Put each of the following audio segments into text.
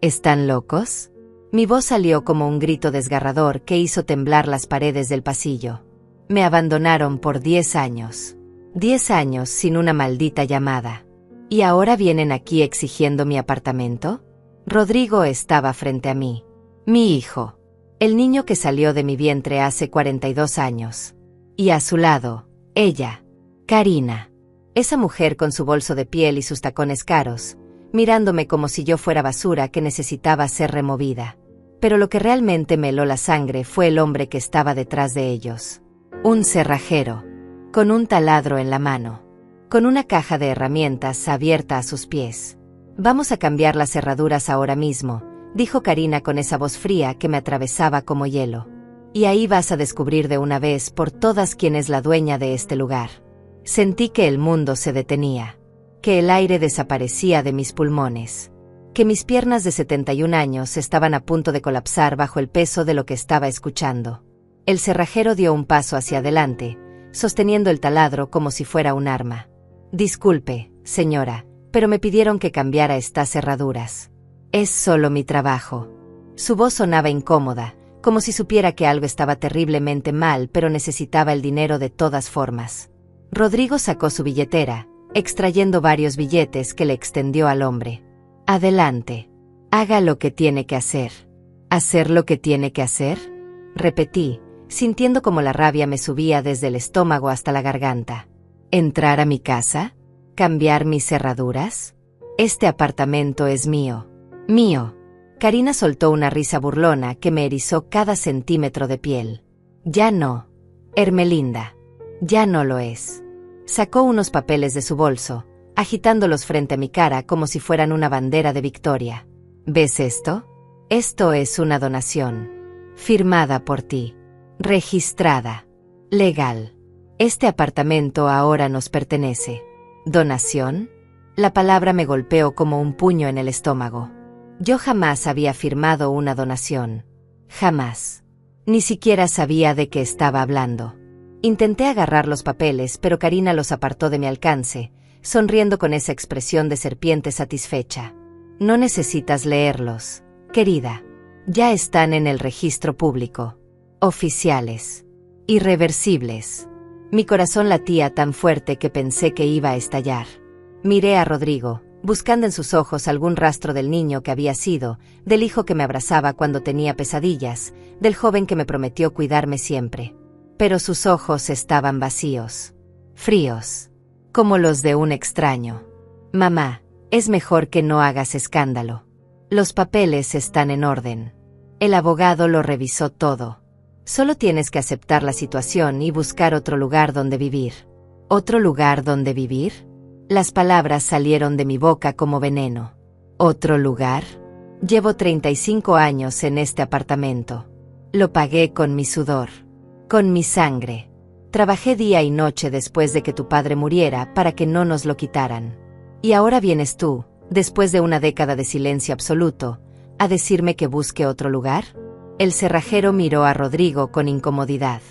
¿Están locos? Mi voz salió como un grito desgarrador que hizo temblar las paredes del pasillo. Me abandonaron por 10 años. 10 años sin una maldita llamada. ¿Y ahora vienen aquí exigiendo mi apartamento? Rodrigo estaba frente a mí. Mi hijo. El niño que salió de mi vientre hace 42 años. Y a su lado, ella. Karina. Esa mujer con su bolso de piel y sus tacones caros, mirándome como si yo fuera basura que necesitaba ser removida. Pero lo que realmente me heló la sangre fue el hombre que estaba detrás de ellos. Un cerrajero, con un taladro en la mano, con una caja de herramientas abierta a sus pies. «Vamos a cambiar las cerraduras ahora mismo», dijo Karina con esa voz fría que me atravesaba como hielo. «Y ahí vas a descubrir de una vez por todas quién es la dueña de este lugar». Sentí que el mundo se detenía, que el aire desaparecía de mis pulmones, que mis piernas de 71 años estaban a punto de colapsar bajo el peso de lo que estaba escuchando. El cerrajero dio un paso hacia adelante, sosteniendo el taladro como si fuera un arma. «Disculpe, señora, pero me pidieron que cambiara estas cerraduras. Es solo mi trabajo». Su voz sonaba incómoda, como si supiera que algo estaba terriblemente mal, pero necesitaba el dinero de todas formas. Rodrigo sacó su billetera, extrayendo varios billetes que le extendió al hombre. «Adelante. Haga lo que tiene que hacer». «¿Hacer lo que tiene que hacer?», repetí, sintiendo como la rabia me subía desde el estómago hasta la garganta. ¿Entrar a mi casa? ¿Cambiar mis cerraduras? Este apartamento es mío. Mío. Karina soltó una risa burlona que me erizó cada centímetro de piel. Ya no. Hermelinda. Ya no lo es. Sacó unos papeles de su bolso, agitándolos frente a mi cara como si fueran una bandera de victoria. ¿Ves esto? Esto es una donación. Firmada por ti. Registrada. Legal. Este apartamento ahora nos pertenece. ¿Donación? La palabra me golpeó como un puño en el estómago. Yo jamás había firmado una donación. Jamás. Ni siquiera sabía de qué estaba hablando. Intenté agarrar los papeles, pero Karina los apartó de mi alcance, sonriendo con esa expresión de serpiente satisfecha. No necesitas leerlos, querida. Ya están en el registro público. Oficiales. Irreversibles. Mi corazón latía tan fuerte que pensé que iba a estallar. Miré a Rodrigo, buscando en sus ojos algún rastro del niño que había sido, del hijo que me abrazaba cuando tenía pesadillas, del joven que me prometió cuidarme siempre. Pero sus ojos estaban vacíos. Fríos. Como los de un extraño. «Mamá, es mejor que no hagas escándalo. Los papeles están en orden. El abogado lo revisó todo. Solo tienes que aceptar la situación y buscar otro lugar donde vivir». ¿Otro lugar donde vivir? Las palabras salieron de mi boca como veneno. ¿Otro lugar? Llevo 35 años en este apartamento. Lo pagué con mi sudor. Con mi sangre. Trabajé día y noche después de que tu padre muriera para que no nos lo quitaran. Y ahora vienes tú, después de una década de silencio absoluto, a decirme que busque otro lugar. El cerrajero miró a Rodrigo con incomodidad.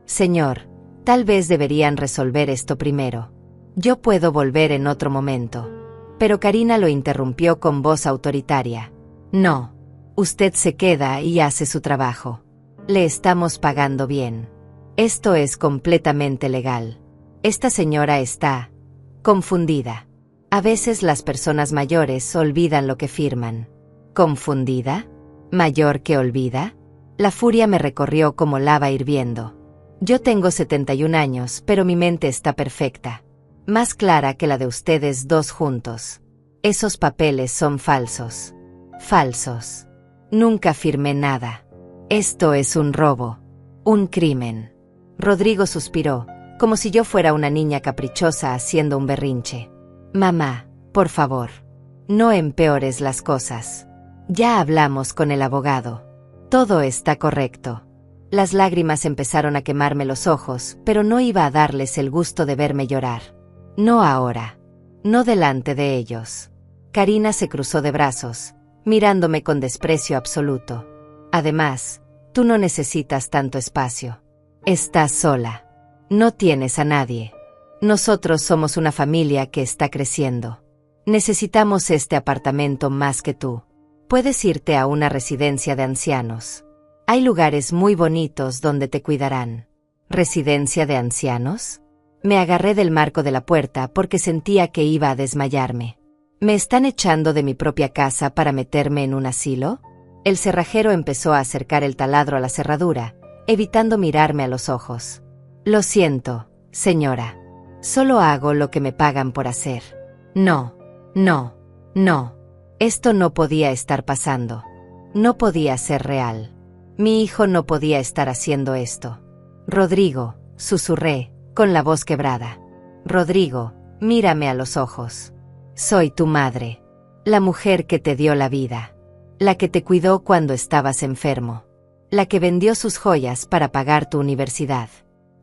«Señor, tal vez deberían resolver esto primero. Yo puedo volver en otro momento». Pero Karina lo interrumpió con voz autoritaria. «No. Usted se queda y hace su trabajo. Le estamos pagando bien. Esto es completamente legal. Esta señora está confundida. A veces las personas mayores olvidan lo que firman». ¿Confundida? ¿Mayor que olvida? La furia me recorrió como lava hirviendo. Yo tengo 71 años, pero mi mente está perfecta. Más clara que la de ustedes dos juntos. Esos papeles son falsos. Falsos. Nunca firmé nada. Esto es un robo. Un crimen. Rodrigo suspiró, como si yo fuera una niña caprichosa haciendo un berrinche. «Mamá, por favor. No empeores las cosas. Ya hablamos con el abogado. Todo está correcto». Las lágrimas empezaron a quemarme los ojos, pero no iba a darles el gusto de verme llorar. No ahora. No delante de ellos. Karina se cruzó de brazos, mirándome con desprecio absoluto. «Además, tú no necesitas tanto espacio. Estás sola. No tienes a nadie. Nosotros somos una familia que está creciendo. Necesitamos este apartamento más que tú. Puedes irte a una residencia de ancianos. Hay lugares muy bonitos donde te cuidarán. ¿Residencia de ancianos? Me agarré del marco de la puerta porque sentía que iba a desmayarme. ¿Me están echando de mi propia casa para meterme en un asilo? El cerrajero empezó a acercar el taladro a la cerradura, evitando mirarme a los ojos. Lo siento, señora. Solo hago lo que me pagan por hacer. No, no, no. Esto no podía estar pasando. No podía ser real. Mi hijo no podía estar haciendo esto. Rodrigo, susurré, con la voz quebrada. Rodrigo, mírame a los ojos. Soy tu madre. La mujer que te dio la vida. La que te cuidó cuando estabas enfermo. La que vendió sus joyas para pagar tu universidad.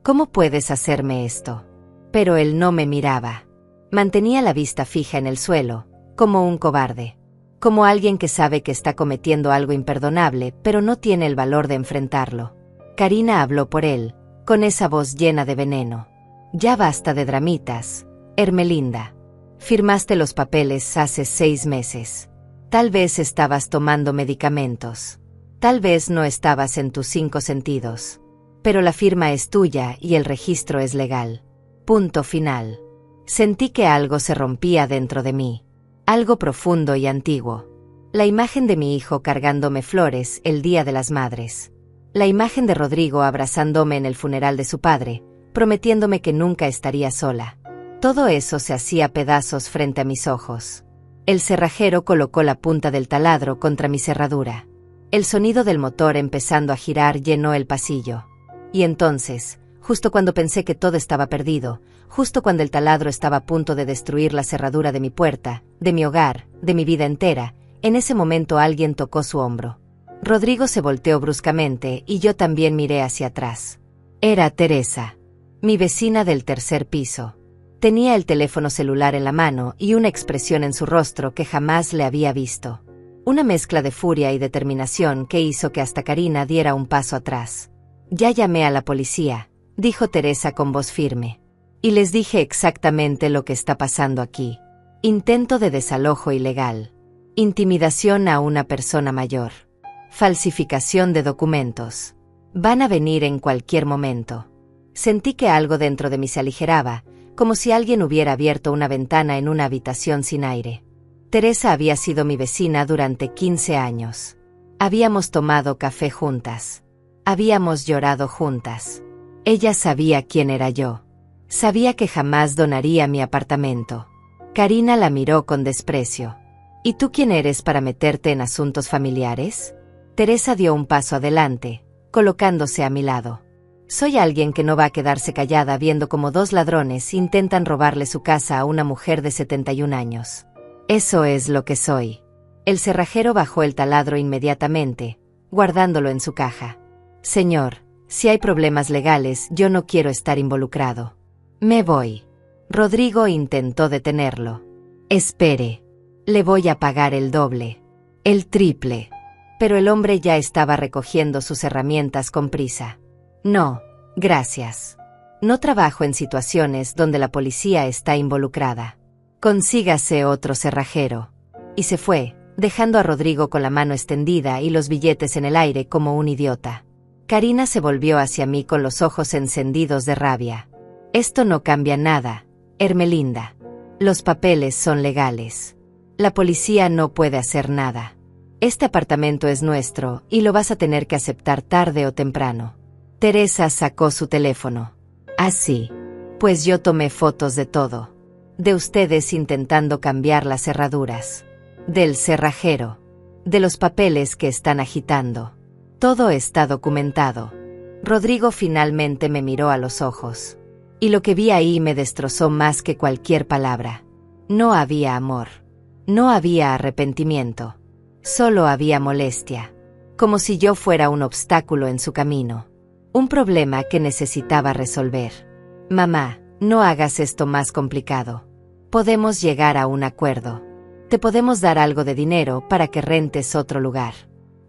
¿Cómo puedes hacerme esto? Pero él no me miraba. Mantenía la vista fija en el suelo, como un cobarde. Como alguien que sabe que está cometiendo algo imperdonable, pero no tiene el valor de enfrentarlo. Karina habló por él, con esa voz llena de veneno. Ya basta de dramitas, Ermelinda. Firmaste los papeles hace 6 meses. Tal vez estabas tomando medicamentos. Tal vez no estabas en tus 5 sentidos. Pero la firma es tuya y el registro es legal. Punto final. Sentí que algo se rompía dentro de mí. Algo profundo y antiguo. La imagen de mi hijo cargándome flores el Día de las Madres. La imagen de Rodrigo abrazándome en el funeral de su padre, prometiéndome que nunca estaría sola. Todo eso se hacía pedazos frente a mis ojos. El cerrajero colocó la punta del taladro contra mi cerradura. El sonido del motor empezando a girar llenó el pasillo. Y entonces, justo cuando pensé que todo estaba perdido, justo cuando el taladro estaba a punto de destruir la cerradura de mi puerta, de mi hogar, de mi vida entera, en ese momento alguien tocó su hombro. Rodrigo se volteó bruscamente y yo también miré hacia atrás. Era Teresa, mi vecina del 3er piso. Tenía el teléfono celular en la mano y una expresión en su rostro que jamás le había visto. Una mezcla de furia y determinación que hizo que hasta Karina diera un paso atrás. Ya llamé a la policía, dijo Teresa con voz firme. Y les dije exactamente lo que está pasando aquí. Intento de desalojo ilegal. Intimidación a una persona mayor. Falsificación de documentos. Van a venir en cualquier momento. Sentí que algo dentro de mí se aligeraba, como si alguien hubiera abierto una ventana en una habitación sin aire. Teresa había sido mi vecina durante 15 años. Habíamos tomado café juntas. Habíamos llorado juntas. Ella sabía quién era yo. Sabía que jamás donaría mi apartamento. Karina la miró con desprecio. ¿Y tú quién eres para meterte en asuntos familiares? Teresa dio un paso adelante, colocándose a mi lado. Soy alguien que no va a quedarse callada viendo cómo 2 ladrones intentan robarle su casa a una mujer de 71 años. Eso es lo que soy. El cerrajero bajó el taladro inmediatamente, guardándolo en su caja. Señor, si hay problemas legales, yo no quiero estar involucrado. Me voy. Rodrigo intentó detenerlo. Espere. Le voy a pagar el doble. El triple. Pero el hombre ya estaba recogiendo sus herramientas con prisa. No, gracias. No trabajo en situaciones donde la policía está involucrada. Consígase otro cerrajero. Y se fue, dejando a Rodrigo con la mano extendida y los billetes en el aire como un idiota. Karina se volvió hacia mí con los ojos encendidos de rabia. Esto no cambia nada, Ermelinda. Los papeles son legales. La policía no puede hacer nada. Este apartamento es nuestro y lo vas a tener que aceptar tarde o temprano. Teresa sacó su teléfono. Así. Pues yo tomé fotos de todo. De ustedes intentando cambiar las cerraduras. Del cerrajero. De los papeles que están agitando. Todo está documentado. Rodrigo finalmente me miró a los ojos. Y lo que vi ahí me destrozó más que cualquier palabra. No había amor. No había arrepentimiento. Solo había molestia. Como si yo fuera un obstáculo en su camino. Un problema que necesitaba resolver. Mamá, no hagas esto más complicado. Podemos llegar a un acuerdo. Te podemos dar algo de dinero para que rentes otro lugar.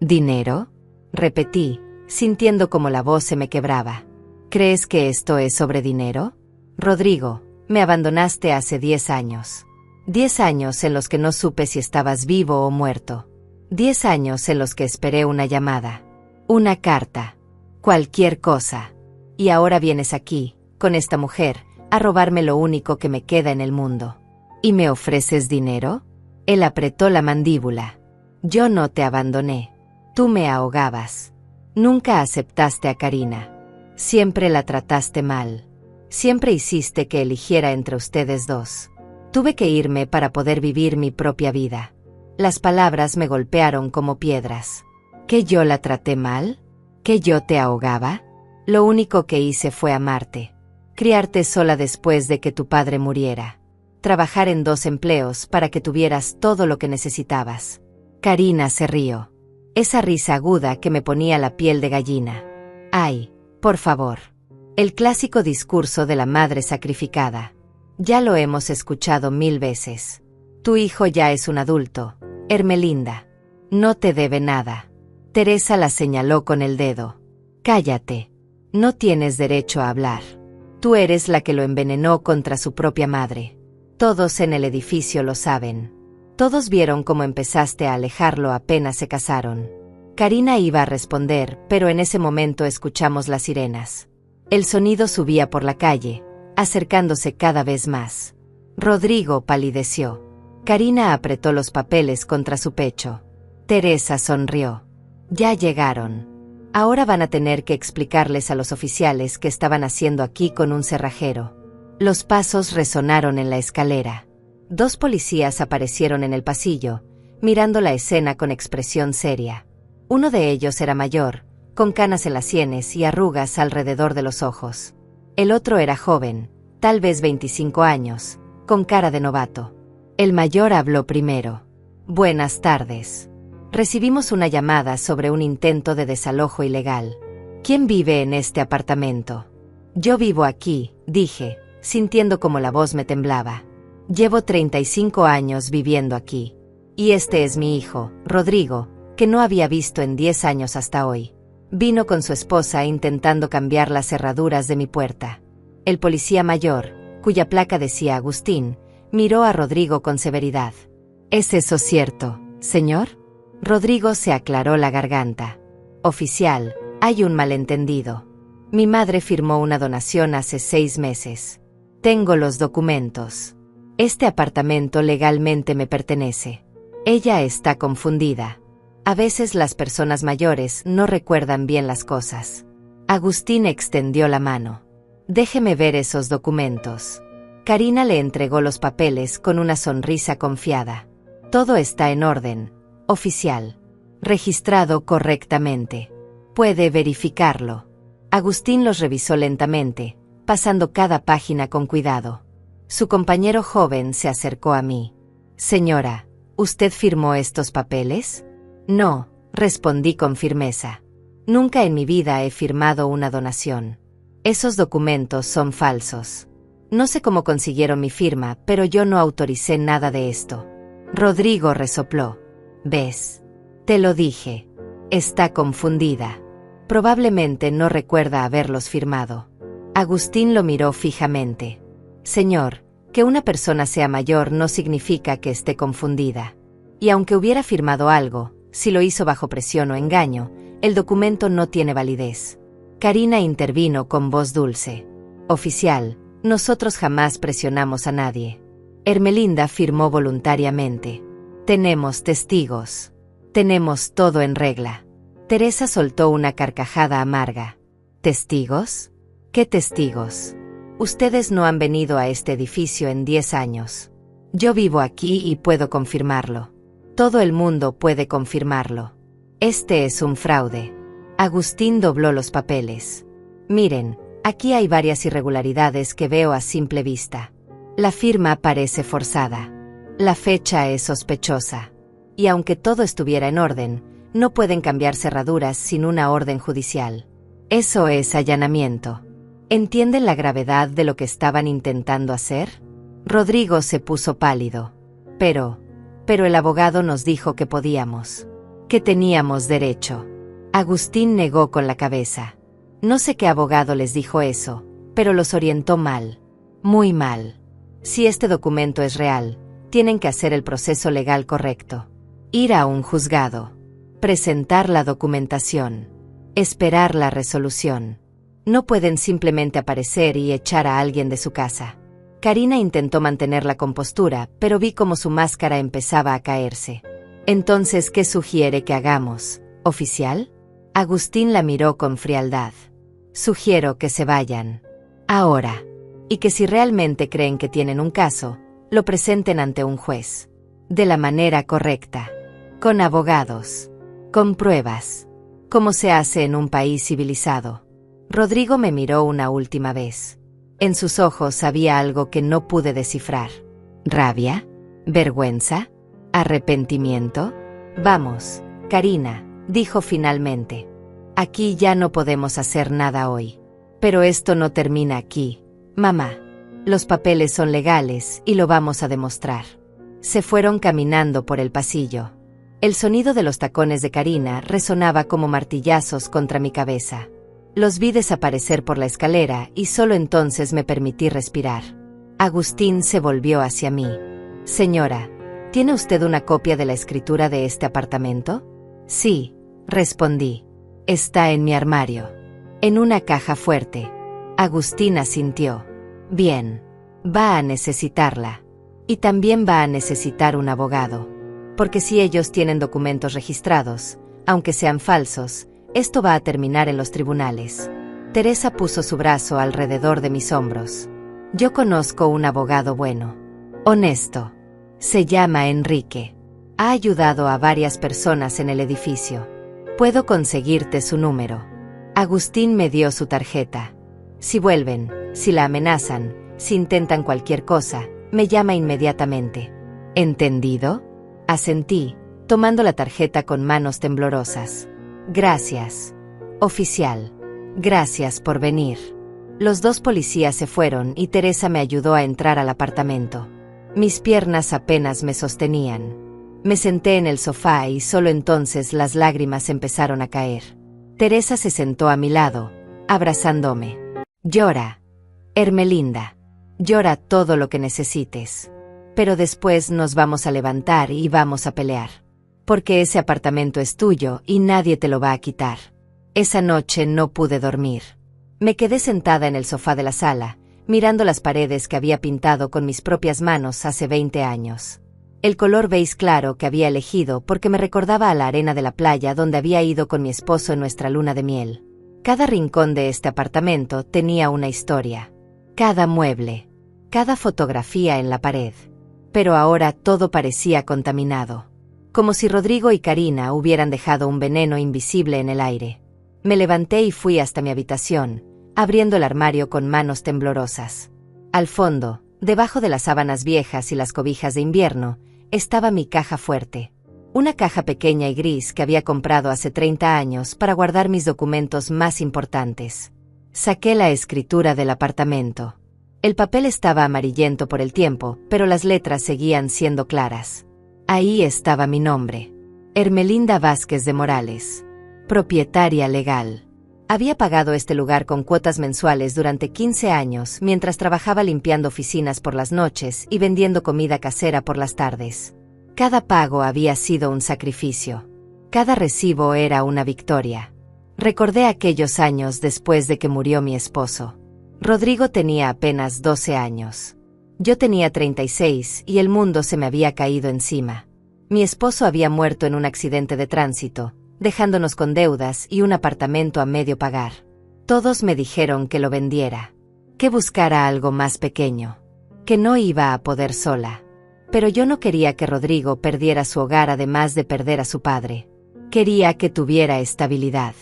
¿Dinero? Repetí, sintiendo como la voz se me quebraba. ¿Crees que esto es sobre dinero? Rodrigo, me abandonaste hace 10 años. 10 años en los que no supe si estabas vivo o muerto. 10 años en los que esperé una llamada, una carta, cualquier cosa. Y ahora vienes aquí, con esta mujer, a robarme lo único que me queda en el mundo. ¿Y me ofreces dinero? Él apretó la mandíbula. Yo no te abandoné. Tú me ahogabas. Nunca aceptaste a Karina. Siempre la trataste mal. Siempre hiciste que eligiera entre ustedes dos. Tuve que irme para poder vivir mi propia vida. Las palabras me golpearon como piedras. ¿Que yo la traté mal? ¿Que yo te ahogaba? Lo único que hice fue amarte. Criarte sola después de que tu padre muriera. Trabajar en 2 empleos para que tuvieras todo lo que necesitabas. Karina se rió. Esa risa aguda que me ponía la piel de gallina. Ay, por favor. El clásico discurso de la madre sacrificada. Ya lo hemos escuchado 1000 veces. Tu hijo ya es un adulto, Ermelinda. No te debe nada. Teresa la señaló con el dedo. Cállate. No tienes derecho a hablar. Tú eres la que lo envenenó contra su propia madre. Todos en el edificio lo saben. Todos vieron cómo empezaste a alejarlo apenas se casaron. Karina iba a responder, pero en ese momento escuchamos las sirenas. El sonido subía por la calle, acercándose cada vez más. Rodrigo palideció. Karina apretó los papeles contra su pecho. Teresa sonrió. Ya llegaron. Ahora van a tener que explicarles a los oficiales qué estaban haciendo aquí con un cerrajero. Los pasos resonaron en la escalera. 2 policías aparecieron en el pasillo, mirando la escena con expresión seria. Uno de ellos era mayor, con canas en las sienes y arrugas alrededor de los ojos. El otro era joven, tal vez 25 años, con cara de novato. El mayor habló primero. Buenas tardes. Recibimos una llamada sobre un intento de desalojo ilegal. ¿Quién vive en este apartamento? Yo vivo aquí, dije, sintiendo como la voz me temblaba. Llevo 35 años viviendo aquí. Y este es mi hijo, Rodrigo, que no había visto en 10 años hasta hoy. Vino con su esposa intentando cambiar las cerraduras de mi puerta. El policía mayor, cuya placa decía Agustín, miró a Rodrigo con severidad. ¿Es eso cierto, señor? Rodrigo se aclaró la garganta. Oficial, hay un malentendido. Mi madre firmó una donación hace 6 meses. Tengo los documentos. Este apartamento legalmente me pertenece. Ella está confundida. A veces las personas mayores no recuerdan bien las cosas. Agustín extendió la mano. Déjeme ver esos documentos. Karina le entregó los papeles con una sonrisa confiada. Todo está en orden, oficial. Registrado correctamente. Puede verificarlo. Agustín los revisó lentamente, pasando cada página con cuidado. Su compañero joven se acercó a mí. Señora, ¿usted firmó estos papeles? No, respondí con firmeza. Nunca en mi vida he firmado una donación. Esos documentos son falsos. No sé cómo consiguieron mi firma, pero yo no autoricé nada de esto. Rodrigo resopló. ¿Ves? Te lo dije. Está confundida. Probablemente no recuerda haberlos firmado. Agustín lo miró fijamente. Señor, que una persona sea mayor no significa que esté confundida. Y aunque hubiera firmado algo, si lo hizo bajo presión o engaño, el documento no tiene validez. Karina intervino con voz dulce. Oficial, nosotros jamás presionamos a nadie. Ermelinda firmó voluntariamente. Tenemos testigos. Tenemos todo en regla. Teresa soltó una carcajada amarga. ¿Testigos? ¿Qué testigos? Ustedes no han venido a este edificio en 10 años. Yo vivo aquí y puedo confirmarlo. Todo el mundo puede confirmarlo. Este es un fraude. Agustín dobló los papeles. Miren, aquí hay varias irregularidades que veo a simple vista. La firma parece forzada. La fecha es sospechosa. Y aunque todo estuviera en orden, no pueden cambiar cerraduras sin una orden judicial. Eso es allanamiento. ¿Entienden la gravedad de lo que estaban intentando hacer? Rodrigo se puso pálido. Pero el abogado nos dijo que podíamos. Que teníamos derecho. Agustín negó con la cabeza. No sé qué abogado les dijo eso, pero los orientó mal. Muy mal. Si este documento es real, tienen que hacer el proceso legal correcto. Ir a un juzgado. Presentar la documentación. Esperar la resolución. No pueden simplemente aparecer y echar a alguien de su casa. Karina intentó mantener la compostura, pero vi cómo su máscara empezaba a caerse. Entonces, ¿qué sugiere que hagamos, oficial? Agustín la miró con frialdad. Sugiero que se vayan. Ahora. Y que si realmente creen que tienen un caso, lo presenten ante un juez. De la manera correcta. Con abogados. Con pruebas. Como se hace en un país civilizado. Rodrigo me miró una última vez. En sus ojos había algo que no pude descifrar. ¿Rabia? ¿Vergüenza? ¿Arrepentimiento? Vamos, Karina, dijo finalmente. Aquí ya no podemos hacer nada hoy. Pero esto no termina aquí, mamá. Los papeles son legales y lo vamos a demostrar. Se fueron caminando por el pasillo. El sonido de los tacones de Karina resonaba como martillazos contra mi cabeza. Los vi desaparecer por la escalera y solo entonces me permití respirar. Agustín se volvió hacia mí. Señora, ¿tiene usted una copia de la escritura de este apartamento? Sí, respondí. Está en mi armario. En una caja fuerte. Agustín asintió. Bien. Va a necesitarla. Y también va a necesitar un abogado. Porque si ellos tienen documentos registrados, aunque sean falsos, esto va a terminar en los tribunales. Teresa puso su brazo alrededor de mis hombros. Yo conozco un abogado bueno. Honesto. Se llama Enrique. Ha ayudado a varias personas en el edificio. Puedo conseguirte su número. Agustín me dio su tarjeta. Si vuelven, si la amenazan, si intentan cualquier cosa, me llama inmediatamente. ¿Entendido? Asentí, tomando la tarjeta con manos temblorosas. Gracias. Oficial. Gracias por venir. Los dos policías se fueron y Teresa me ayudó a entrar al apartamento. Mis piernas apenas me sostenían. Me senté en el sofá y solo entonces las lágrimas empezaron a caer. Teresa se sentó a mi lado, abrazándome. Llora, Hermelinda. Llora todo lo que necesites. Pero después nos vamos a levantar y vamos a pelear. Porque ese apartamento es tuyo y nadie te lo va a quitar. Esa noche no pude dormir. Me quedé sentada en el sofá de la sala, mirando las paredes que había pintado con mis propias manos hace 20 años. El color beige claro que había elegido porque me recordaba a la arena de la playa donde había ido con mi esposo en nuestra luna de miel. Cada rincón de este apartamento tenía una historia. Cada mueble. Cada fotografía en la pared. Pero ahora todo parecía contaminado. Como si Rodrigo y Karina hubieran dejado un veneno invisible en el aire. Me levanté y fui hasta mi habitación, abriendo el armario con manos temblorosas. Al fondo, debajo de las sábanas viejas y las cobijas de invierno, estaba mi caja fuerte. Una caja pequeña y gris que había comprado hace 30 años para guardar mis documentos más importantes. Saqué la escritura del apartamento. El papel estaba amarillento por el tiempo, pero las letras seguían siendo claras. Ahí estaba mi nombre. Hermelinda Vázquez de Morales. Propietaria legal. Había pagado este lugar con cuotas mensuales durante 15 años mientras trabajaba limpiando oficinas por las noches y vendiendo comida casera por las tardes. Cada pago había sido un sacrificio. Cada recibo era una victoria. Recordé aquellos años después de que murió mi esposo. Rodrigo tenía apenas 12 años. Yo tenía 36 y el mundo se me había caído encima. Mi esposo había muerto en un accidente de tránsito, dejándonos con deudas y un apartamento a medio pagar. Todos me dijeron que lo vendiera, que buscara algo más pequeño, que no iba a poder sola. Pero yo no quería que Rodrigo perdiera su hogar además de perder a su padre. Quería que tuviera estabilidad,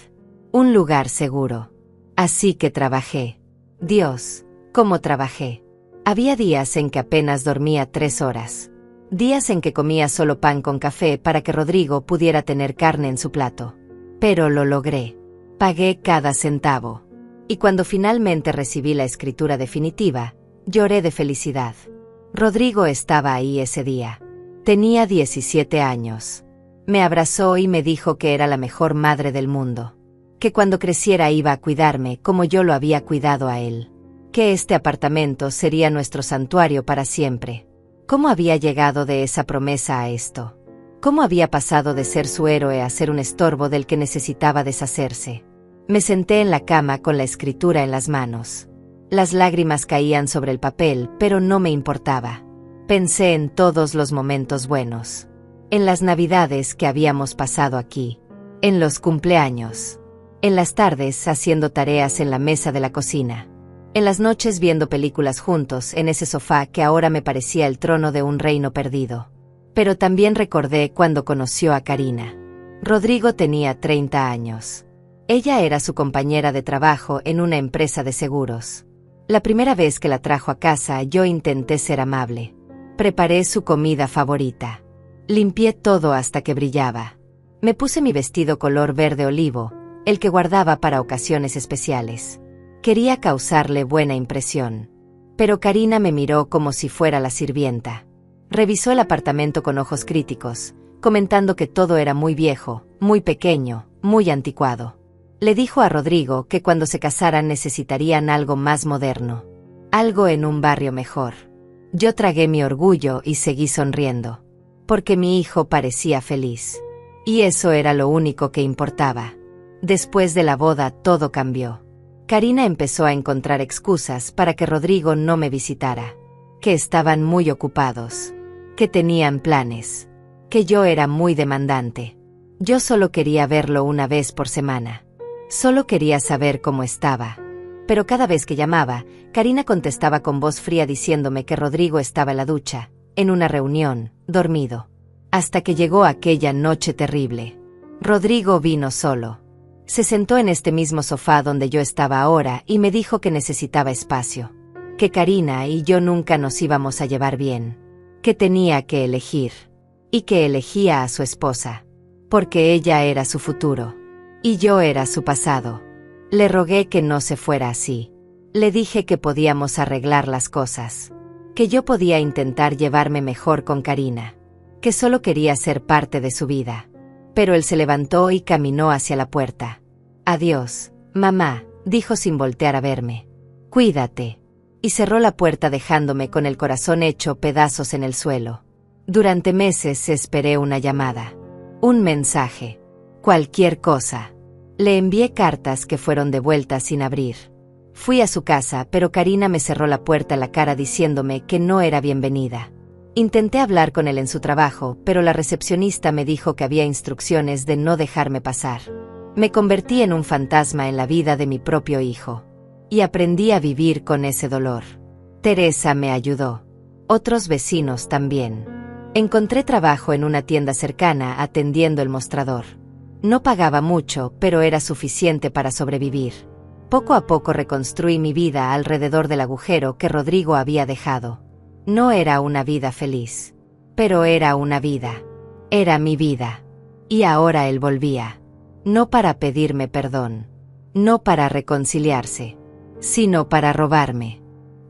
un lugar seguro. Así que trabajé. Dios, cómo trabajé. Había días en que apenas dormía 3 horas. Días en que comía solo pan con café para que Rodrigo pudiera tener carne en su plato. Pero lo logré. Pagué cada centavo. Y cuando finalmente recibí la escritura definitiva, lloré de felicidad. Rodrigo estaba ahí ese día. Tenía 17 años. Me abrazó y me dijo que era la mejor madre del mundo. Que cuando creciera iba a cuidarme como yo lo había cuidado a él. Que este apartamento sería nuestro santuario para siempre. ¿Cómo había llegado de esa promesa a esto? ¿Cómo había pasado de ser su héroe a ser un estorbo del que necesitaba deshacerse? Me senté en la cama con la escritura en las manos. Las lágrimas caían sobre el papel, pero no me importaba. Pensé en todos los momentos buenos. En las navidades que habíamos pasado aquí. En los cumpleaños. En las tardes haciendo tareas en la mesa de la cocina. En las noches viendo películas juntos en ese sofá que ahora me parecía el trono de un reino perdido. Pero también recordé cuando conoció a Karina. Rodrigo tenía 30 años. Ella era su compañera de trabajo en una empresa de seguros. La primera vez que la trajo a casa yo intenté ser amable. Preparé su comida favorita. Limpié todo hasta que brillaba. Me puse mi vestido color verde olivo, el que guardaba para ocasiones especiales. Quería causarle buena impresión. Pero Karina me miró como si fuera la sirvienta. Revisó el apartamento con ojos críticos, comentando que todo era muy viejo, muy pequeño, muy anticuado. Le dijo a Rodrigo que cuando se casaran necesitarían algo más moderno. Algo en un barrio mejor. Yo tragué mi orgullo y seguí sonriendo. Porque mi hijo parecía feliz. Y eso era lo único que importaba. Después de la boda todo cambió. Karina empezó a encontrar excusas para que Rodrigo no me visitara. Que estaban muy ocupados. Que tenían planes. Que yo era muy demandante. Yo solo quería verlo una vez por semana. Solo quería saber cómo estaba. Pero cada vez que llamaba, Karina contestaba con voz fría diciéndome que Rodrigo estaba en la ducha, en una reunión, dormido. Hasta que llegó aquella noche terrible. Rodrigo vino solo. Se sentó en este mismo sofá donde yo estaba ahora y me dijo que necesitaba espacio. Que Karina y yo nunca nos íbamos a llevar bien. Que tenía que elegir. Y que elegía a su esposa. Porque ella era su futuro. Y yo era su pasado. Le rogué que no se fuera así. Le dije que podíamos arreglar las cosas. Que yo podía intentar llevarme mejor con Karina. Que solo quería ser parte de su vida. Pero él se levantó y caminó hacia la puerta. Adiós, mamá, dijo sin voltear a verme. Cuídate. Y cerró la puerta dejándome con el corazón hecho pedazos en el suelo. Durante meses esperé una llamada. Un mensaje. Cualquier cosa. Le envié cartas que fueron devueltas sin abrir. Fui a su casa, pero Karina me cerró la puerta en la cara diciéndome que no era bienvenida. Intenté hablar con él en su trabajo, pero la recepcionista me dijo que había instrucciones de no dejarme pasar. Me convertí en un fantasma en la vida de mi propio hijo. Y aprendí a vivir con ese dolor. Teresa me ayudó. Otros vecinos también. Encontré trabajo en una tienda cercana atendiendo el mostrador. No pagaba mucho, pero era suficiente para sobrevivir. Poco a poco reconstruí mi vida alrededor del agujero que Rodrigo había dejado. No era una vida feliz. Pero era una vida. Era mi vida. Y ahora él volvía. No para pedirme perdón. No para reconciliarse. Sino para robarme.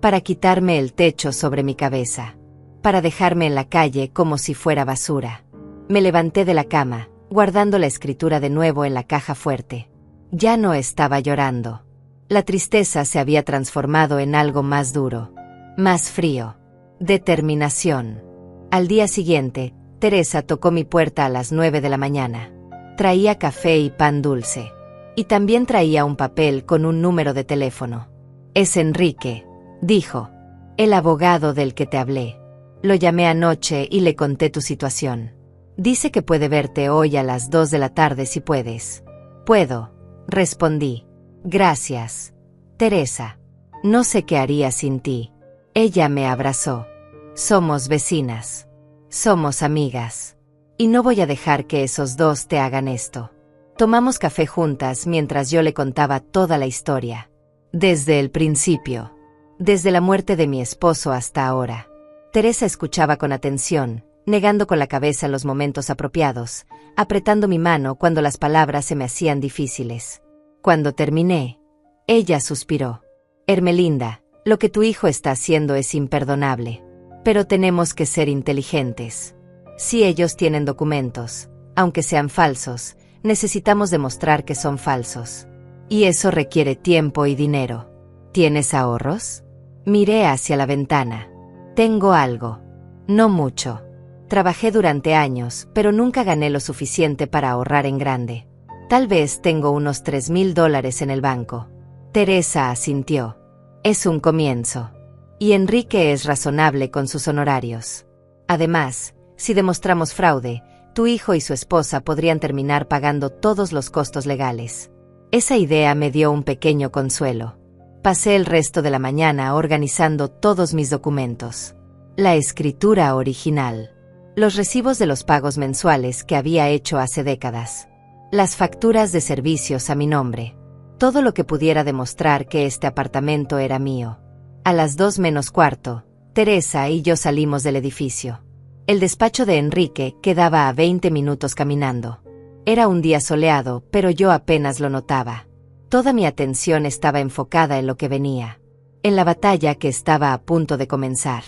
Para quitarme el techo sobre mi cabeza. Para dejarme en la calle como si fuera basura. Me levanté de la cama, guardando la escritura de nuevo en la caja fuerte. Ya no estaba llorando. La tristeza se había transformado en algo más duro. Más frío. Determinación. Al día siguiente, Teresa tocó mi puerta a las 9 de la mañana. Traía café y pan dulce. Y también traía un papel con un número de teléfono. Es Enrique, dijo. El abogado del que te hablé. Lo llamé anoche y le conté tu situación. Dice que puede verte hoy a las 2 de la tarde si puedes. Puedo, respondí. Gracias, Teresa. No sé qué haría sin ti. Ella me abrazó. Somos vecinas. Somos amigas. Y no voy a dejar que esos dos te hagan esto. Tomamos café juntas mientras yo le contaba toda la historia. Desde el principio. Desde la muerte de mi esposo hasta ahora. Teresa escuchaba con atención, negando con la cabeza los momentos apropiados, apretando mi mano cuando las palabras se me hacían difíciles. Cuando terminé, ella suspiró. Hermelinda, lo que tu hijo está haciendo es imperdonable. Pero tenemos que ser inteligentes. Si ellos tienen documentos, aunque sean falsos, necesitamos demostrar que son falsos. Y eso requiere tiempo y dinero. ¿Tienes ahorros? Miré hacia la ventana. Tengo algo. No mucho. Trabajé durante años, pero nunca gané lo suficiente para ahorrar en grande. Tal vez tengo unos $3,000 en el banco. Teresa asintió. Es un comienzo. Y Enrique es razonable con sus honorarios. Además, si demostramos fraude, tu hijo y su esposa podrían terminar pagando todos los costos legales. Esa idea me dio un pequeño consuelo. Pasé el resto de la mañana organizando todos mis documentos. La escritura original. Los recibos de los pagos mensuales que había hecho hace décadas. Las facturas de servicios a mi nombre. Todo lo que pudiera demostrar que este apartamento era mío. A las 2:45, Teresa y yo salimos del edificio. El despacho de Enrique quedaba a 20 minutos caminando. Era un día soleado, pero yo apenas lo notaba. Toda mi atención estaba enfocada en lo que venía. En la batalla que estaba a punto de comenzar.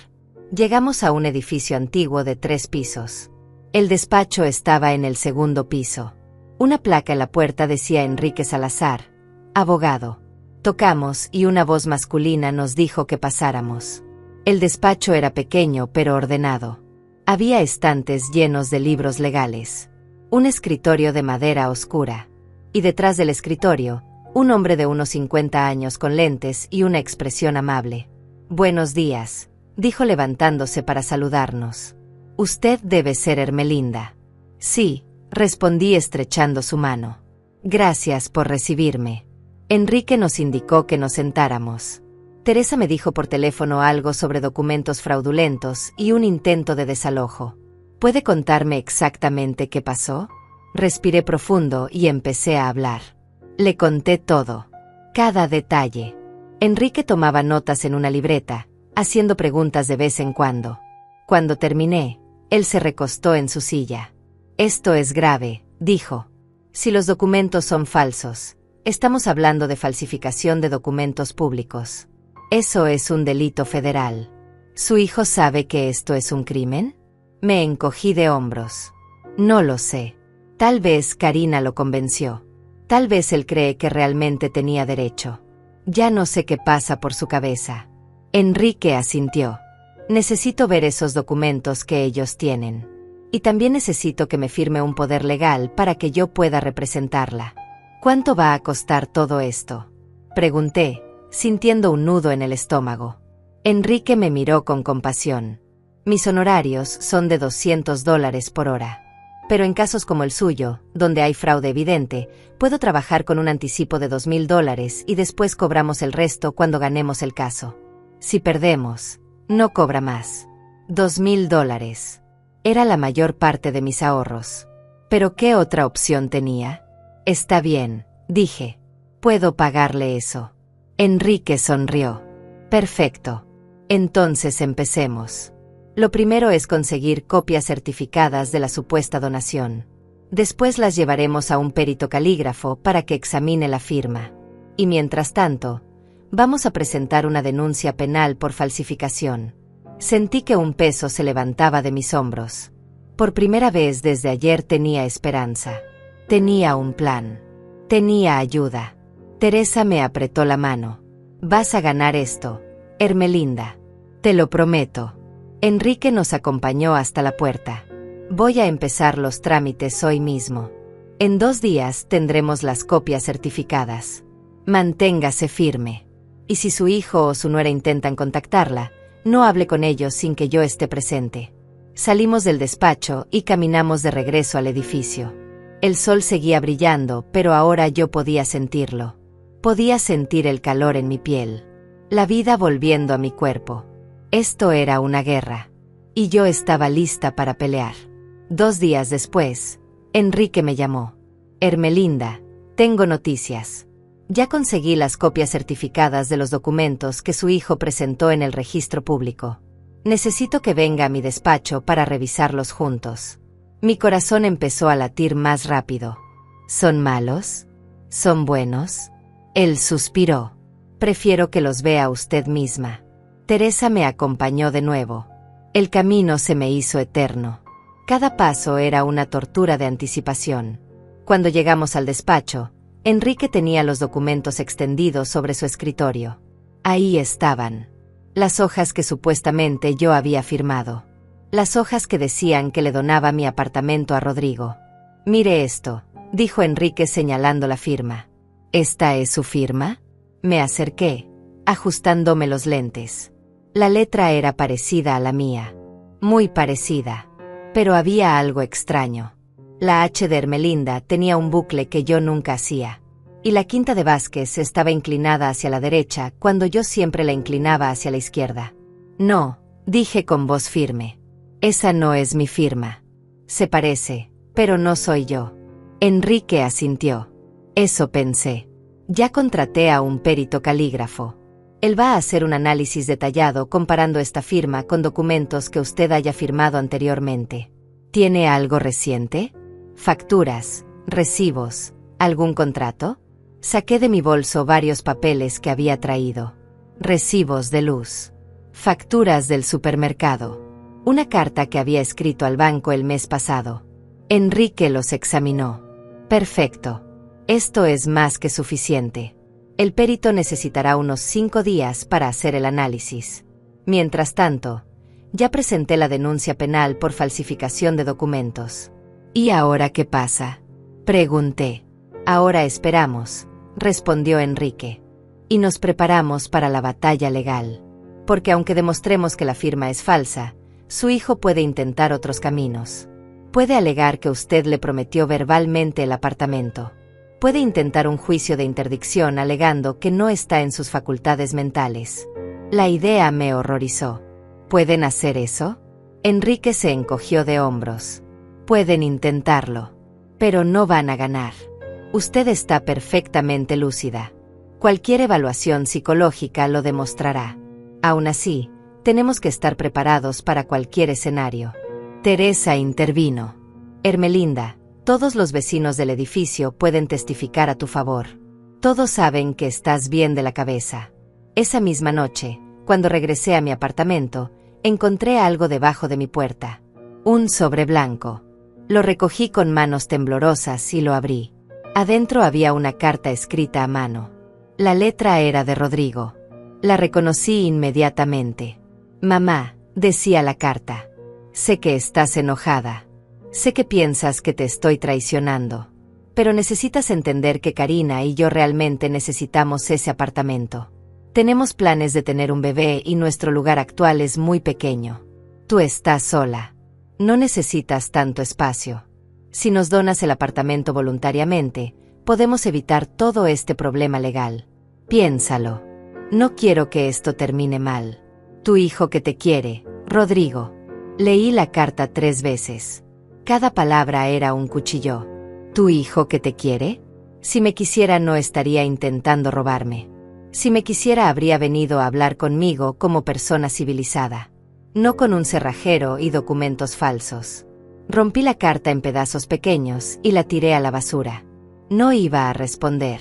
Llegamos a un edificio antiguo de 3 pisos. El despacho estaba en el segundo piso. Una placa en la puerta decía Enrique Salazar, abogado. Tocamos y una voz masculina nos dijo que pasáramos. El despacho era pequeño pero ordenado. Había estantes llenos de libros legales. Un escritorio de madera oscura. Y detrás del escritorio, un hombre de unos 50 años con lentes y una expresión amable. Buenos días, dijo levantándose para saludarnos. Usted debe ser Ermelinda. Sí, respondí estrechando su mano. Gracias por recibirme. Enrique nos indicó que nos sentáramos. Teresa me dijo por teléfono algo sobre documentos fraudulentos y un intento de desalojo. ¿Puede contarme exactamente qué pasó? Respiré profundo y empecé a hablar. Le conté todo. Cada detalle. Enrique tomaba notas en una libreta, haciendo preguntas de vez en cuando. Cuando terminé, él se recostó en su silla. Esto es grave, dijo. Si los documentos son falsos, estamos hablando de falsificación de documentos públicos. Eso es un delito federal. ¿Su hijo sabe que esto es un crimen? Me encogí de hombros. No lo sé. Tal vez Karina lo convenció. Tal vez él cree que realmente tenía derecho. Ya no sé qué pasa por su cabeza. Enrique asintió. Necesito ver esos documentos que ellos tienen. Y también necesito que me firme un poder legal para que yo pueda representarla. ¿Cuánto va a costar todo esto? Pregunté, sintiendo un nudo en el estómago. Enrique me miró con compasión. Mis honorarios son de $200 por hora. Pero en casos como el suyo, donde hay fraude evidente, puedo trabajar con un anticipo de $2,000 y después cobramos el resto cuando ganemos el caso. Si perdemos, no cobra más. $2,000. Era la mayor parte de mis ahorros. ¿Pero qué otra opción tenía? Está bien, dije. Puedo pagarle eso. Enrique sonrió. Perfecto. Entonces empecemos. Lo primero es conseguir copias certificadas de la supuesta donación. Después las llevaremos a un perito calígrafo para que examine la firma. Y mientras tanto, vamos a presentar una denuncia penal por falsificación. Sentí que un peso se levantaba de mis hombros. Por primera vez desde ayer tenía esperanza. Tenía un plan. Tenía ayuda. Teresa me apretó la mano. Vas a ganar esto, Ermelinda. Te lo prometo. Enrique nos acompañó hasta la puerta. Voy a empezar los trámites hoy mismo. En 2 días tendremos las copias certificadas. Manténgase firme. Y si su hijo o su nuera intentan contactarla, no hable con ellos sin que yo esté presente. Salimos del despacho y caminamos de regreso al edificio. El sol seguía brillando, pero ahora yo podía sentirlo. Podía sentir el calor en mi piel. La vida volviendo a mi cuerpo. Esto era una guerra. Y yo estaba lista para pelear. 2 días después, Enrique me llamó. Ermelinda, tengo noticias. Ya conseguí las copias certificadas de los documentos que su hijo presentó en el registro público. Necesito que venga a mi despacho para revisarlos juntos. Mi corazón empezó a latir más rápido. ¿Son malos? ¿Son buenos? Él suspiró. Prefiero que los vea usted misma. Teresa me acompañó de nuevo. El camino se me hizo eterno. Cada paso era una tortura de anticipación. Cuando llegamos al despacho, Enrique tenía los documentos extendidos sobre su escritorio. Ahí estaban. Las hojas que supuestamente yo había firmado. las hojas que decían que le donaba mi apartamento a Rodrigo. Mire esto, dijo Enrique señalando la firma. ¿Esta es su firma? Me acerqué, ajustándome los lentes. La letra era parecida a la mía. Muy parecida. Pero había algo extraño. La H de Hermelinda tenía un bucle que yo nunca hacía. Y la quinta de Vázquez estaba inclinada hacia la derecha cuando yo siempre la inclinaba hacia la izquierda. No, dije con voz firme. Esa no es mi firma. Se parece, pero no soy yo. Enrique asintió. Eso pensé. Ya contraté a un perito calígrafo. Él va a hacer un análisis detallado comparando esta firma con documentos que usted haya firmado anteriormente. ¿Tiene algo reciente? ¿Facturas, recibos, algún contrato? Saqué de mi bolso varios papeles que había traído. Recibos de luz. Facturas del supermercado. Una carta que había escrito al banco el mes pasado. Enrique los examinó. Perfecto. Esto es más que suficiente. El perito necesitará unos 5 días para hacer el análisis. Mientras tanto, ya presenté la denuncia penal por falsificación de documentos. ¿Y ahora qué pasa? Pregunté. Ahora esperamos, respondió Enrique. Y nos preparamos para la batalla legal. Porque aunque demostremos que la firma es falsa, su hijo puede intentar otros caminos. Puede alegar que usted le prometió verbalmente el apartamento. Puede intentar un juicio de interdicción alegando que no está en sus facultades mentales. La idea me horrorizó. ¿Pueden hacer eso? Enrique se encogió de hombros. Pueden intentarlo. Pero no van a ganar. Usted está perfectamente lúcida. Cualquier evaluación psicológica lo demostrará. Aún así, tenemos que estar preparados para cualquier escenario. Teresa intervino. Hermelinda, todos los vecinos del edificio pueden testificar a tu favor. Todos saben que estás bien de la cabeza. Esa misma noche, cuando regresé a mi apartamento, encontré algo debajo de mi puerta. Un sobre blanco. Lo recogí con manos temblorosas y lo abrí. Adentro había una carta escrita a mano. La letra era de Rodrigo. La reconocí inmediatamente. Mamá, decía la carta. Sé que estás enojada. Sé que piensas que te estoy traicionando. Pero necesitas entender que Karina y yo realmente necesitamos ese apartamento. Tenemos planes de tener un bebé y nuestro lugar actual es muy pequeño. Tú estás sola. No necesitas tanto espacio. Si nos donas el apartamento voluntariamente, podemos evitar todo este problema legal. Piénsalo. No quiero que esto termine mal. Tu hijo que te quiere, Rodrigo. Leí la carta 3 veces. Cada palabra era un cuchillo. ¿Tu hijo que te quiere? Si me quisiera no estaría intentando robarme. Si me quisiera habría venido a hablar conmigo como persona civilizada. No con un cerrajero y documentos falsos. Rompí la carta en pedazos pequeños y la tiré a la basura. No iba a responder.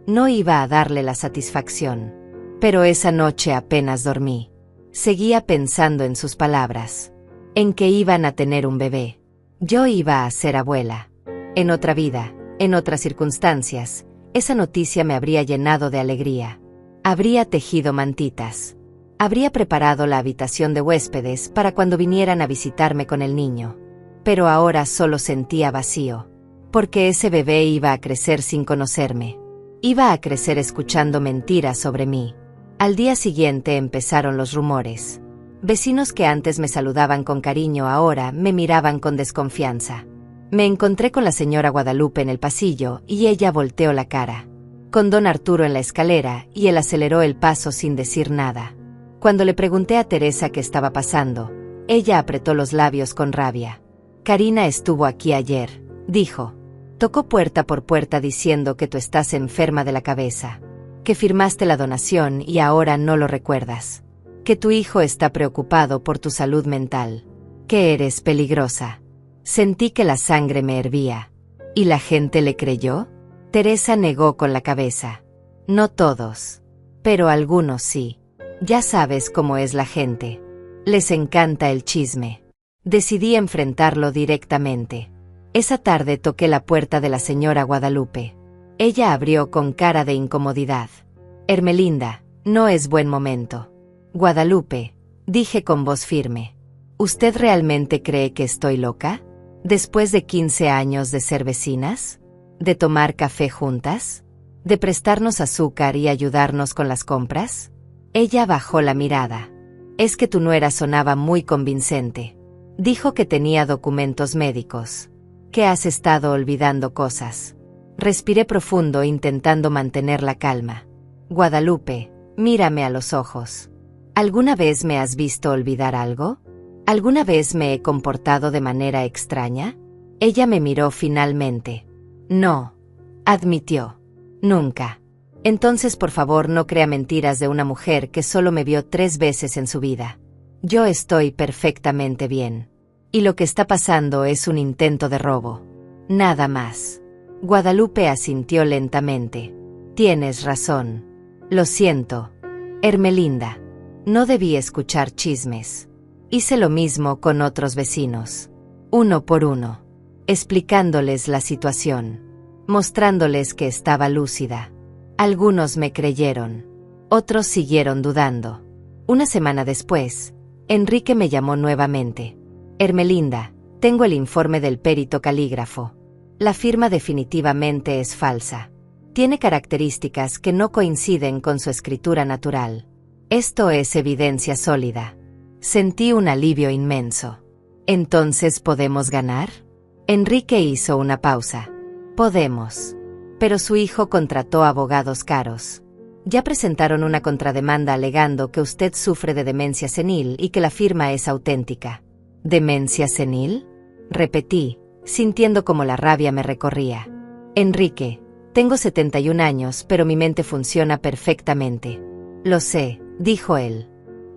No iba a darle la satisfacción. Pero esa noche apenas dormí. Seguía pensando en sus palabras. En que iban a tener un bebé. Yo iba a ser abuela. En otra vida, en otras circunstancias, esa noticia me habría llenado de alegría. Habría tejido mantitas. Habría preparado la habitación de huéspedes para cuando vinieran a visitarme con el niño. Pero ahora solo sentía vacío. Porque ese bebé iba a crecer sin conocerme. Iba a crecer escuchando mentiras sobre mí. Al día siguiente empezaron los rumores. Vecinos que antes me saludaban con cariño ahora me miraban con desconfianza. Me encontré con la señora Guadalupe en el pasillo y ella volteó la cara. Con don Arturo en la escalera y él aceleró el paso sin decir nada. Cuando le pregunté a Teresa qué estaba pasando, ella apretó los labios con rabia. Karina estuvo aquí ayer, dijo. Tocó puerta por puerta diciendo que tú estás enferma de la cabeza. Que firmaste la donación y ahora no lo recuerdas. Que tu hijo está preocupado por tu salud mental. Que eres peligrosa. Sentí que la sangre me hervía. ¿Y la gente le creyó? Teresa negó con la cabeza. No todos. Pero algunos sí. Ya sabes cómo es la gente. Les encanta el chisme. Decidí enfrentarlo directamente. Esa tarde toqué la puerta de la señora Guadalupe. Ella abrió con cara de incomodidad. Hermelinda, no es buen momento. Guadalupe, dije con voz firme. ¿Usted realmente cree que estoy loca? ¿Después de 15 años de ser vecinas? ¿De tomar café juntas? ¿De prestarnos azúcar y ayudarnos con las compras? Ella bajó la mirada. Es que tu nuera sonaba muy convincente. Dijo que tenía documentos médicos. Que has estado olvidando cosas. Respiré profundo intentando mantener la calma. Guadalupe, mírame a los ojos. ¿Alguna vez me has visto olvidar algo? ¿Alguna vez me he comportado de manera extraña? Ella me miró finalmente. No, admitió. Nunca. Entonces por favor no crea mentiras de una mujer que solo me vio 3 veces en su vida. Yo estoy perfectamente bien. Y lo que está pasando es un intento de robo. Nada más. Guadalupe asintió lentamente. Tienes razón. Lo siento. Hermelinda. No debí escuchar chismes. Hice lo mismo con otros vecinos. Uno por uno. Explicándoles la situación. Mostrándoles que estaba lúcida. Algunos me creyeron. Otros siguieron dudando. Una semana después, Enrique me llamó nuevamente. Hermelinda, tengo el informe del perito calígrafo. La firma definitivamente es falsa. Tiene características que no coinciden con su escritura natural. Esto es evidencia sólida. Sentí un alivio inmenso. ¿Entonces podemos ganar? Enrique hizo una pausa. Podemos. Pero su hijo contrató abogados caros. Ya presentaron una contrademanda alegando que usted sufre de demencia senil y que la firma es auténtica. ¿Demencia senil? Repetí, sintiendo como la rabia me recorría. Enrique, tengo 71 años, pero mi mente funciona perfectamente. Lo sé, dijo él.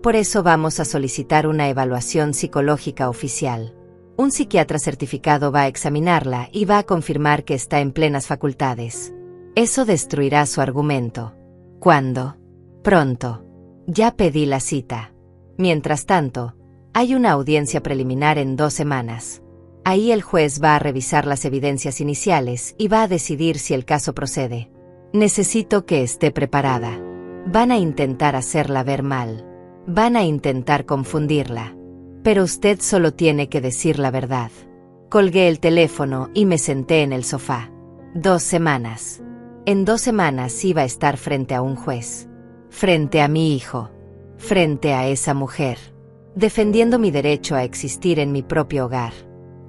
Por eso vamos a solicitar una evaluación psicológica oficial. Un psiquiatra certificado va a examinarla y va a confirmar que está en plenas facultades. Eso destruirá su argumento. ¿Cuándo? Pronto. Ya pedí la cita. Mientras tanto, hay una audiencia preliminar en 2 semanas. Ahí el juez va a revisar las evidencias iniciales y va a decidir si el caso procede. Necesito que esté preparada. Van a intentar hacerla ver mal. Van a intentar confundirla. Pero usted solo tiene que decir la verdad. Colgué el teléfono y me senté en el sofá. 2 semanas. En 2 semanas iba a estar frente a un juez. Frente a mi hijo. Frente a esa mujer. Defendiendo mi derecho a existir en mi propio hogar.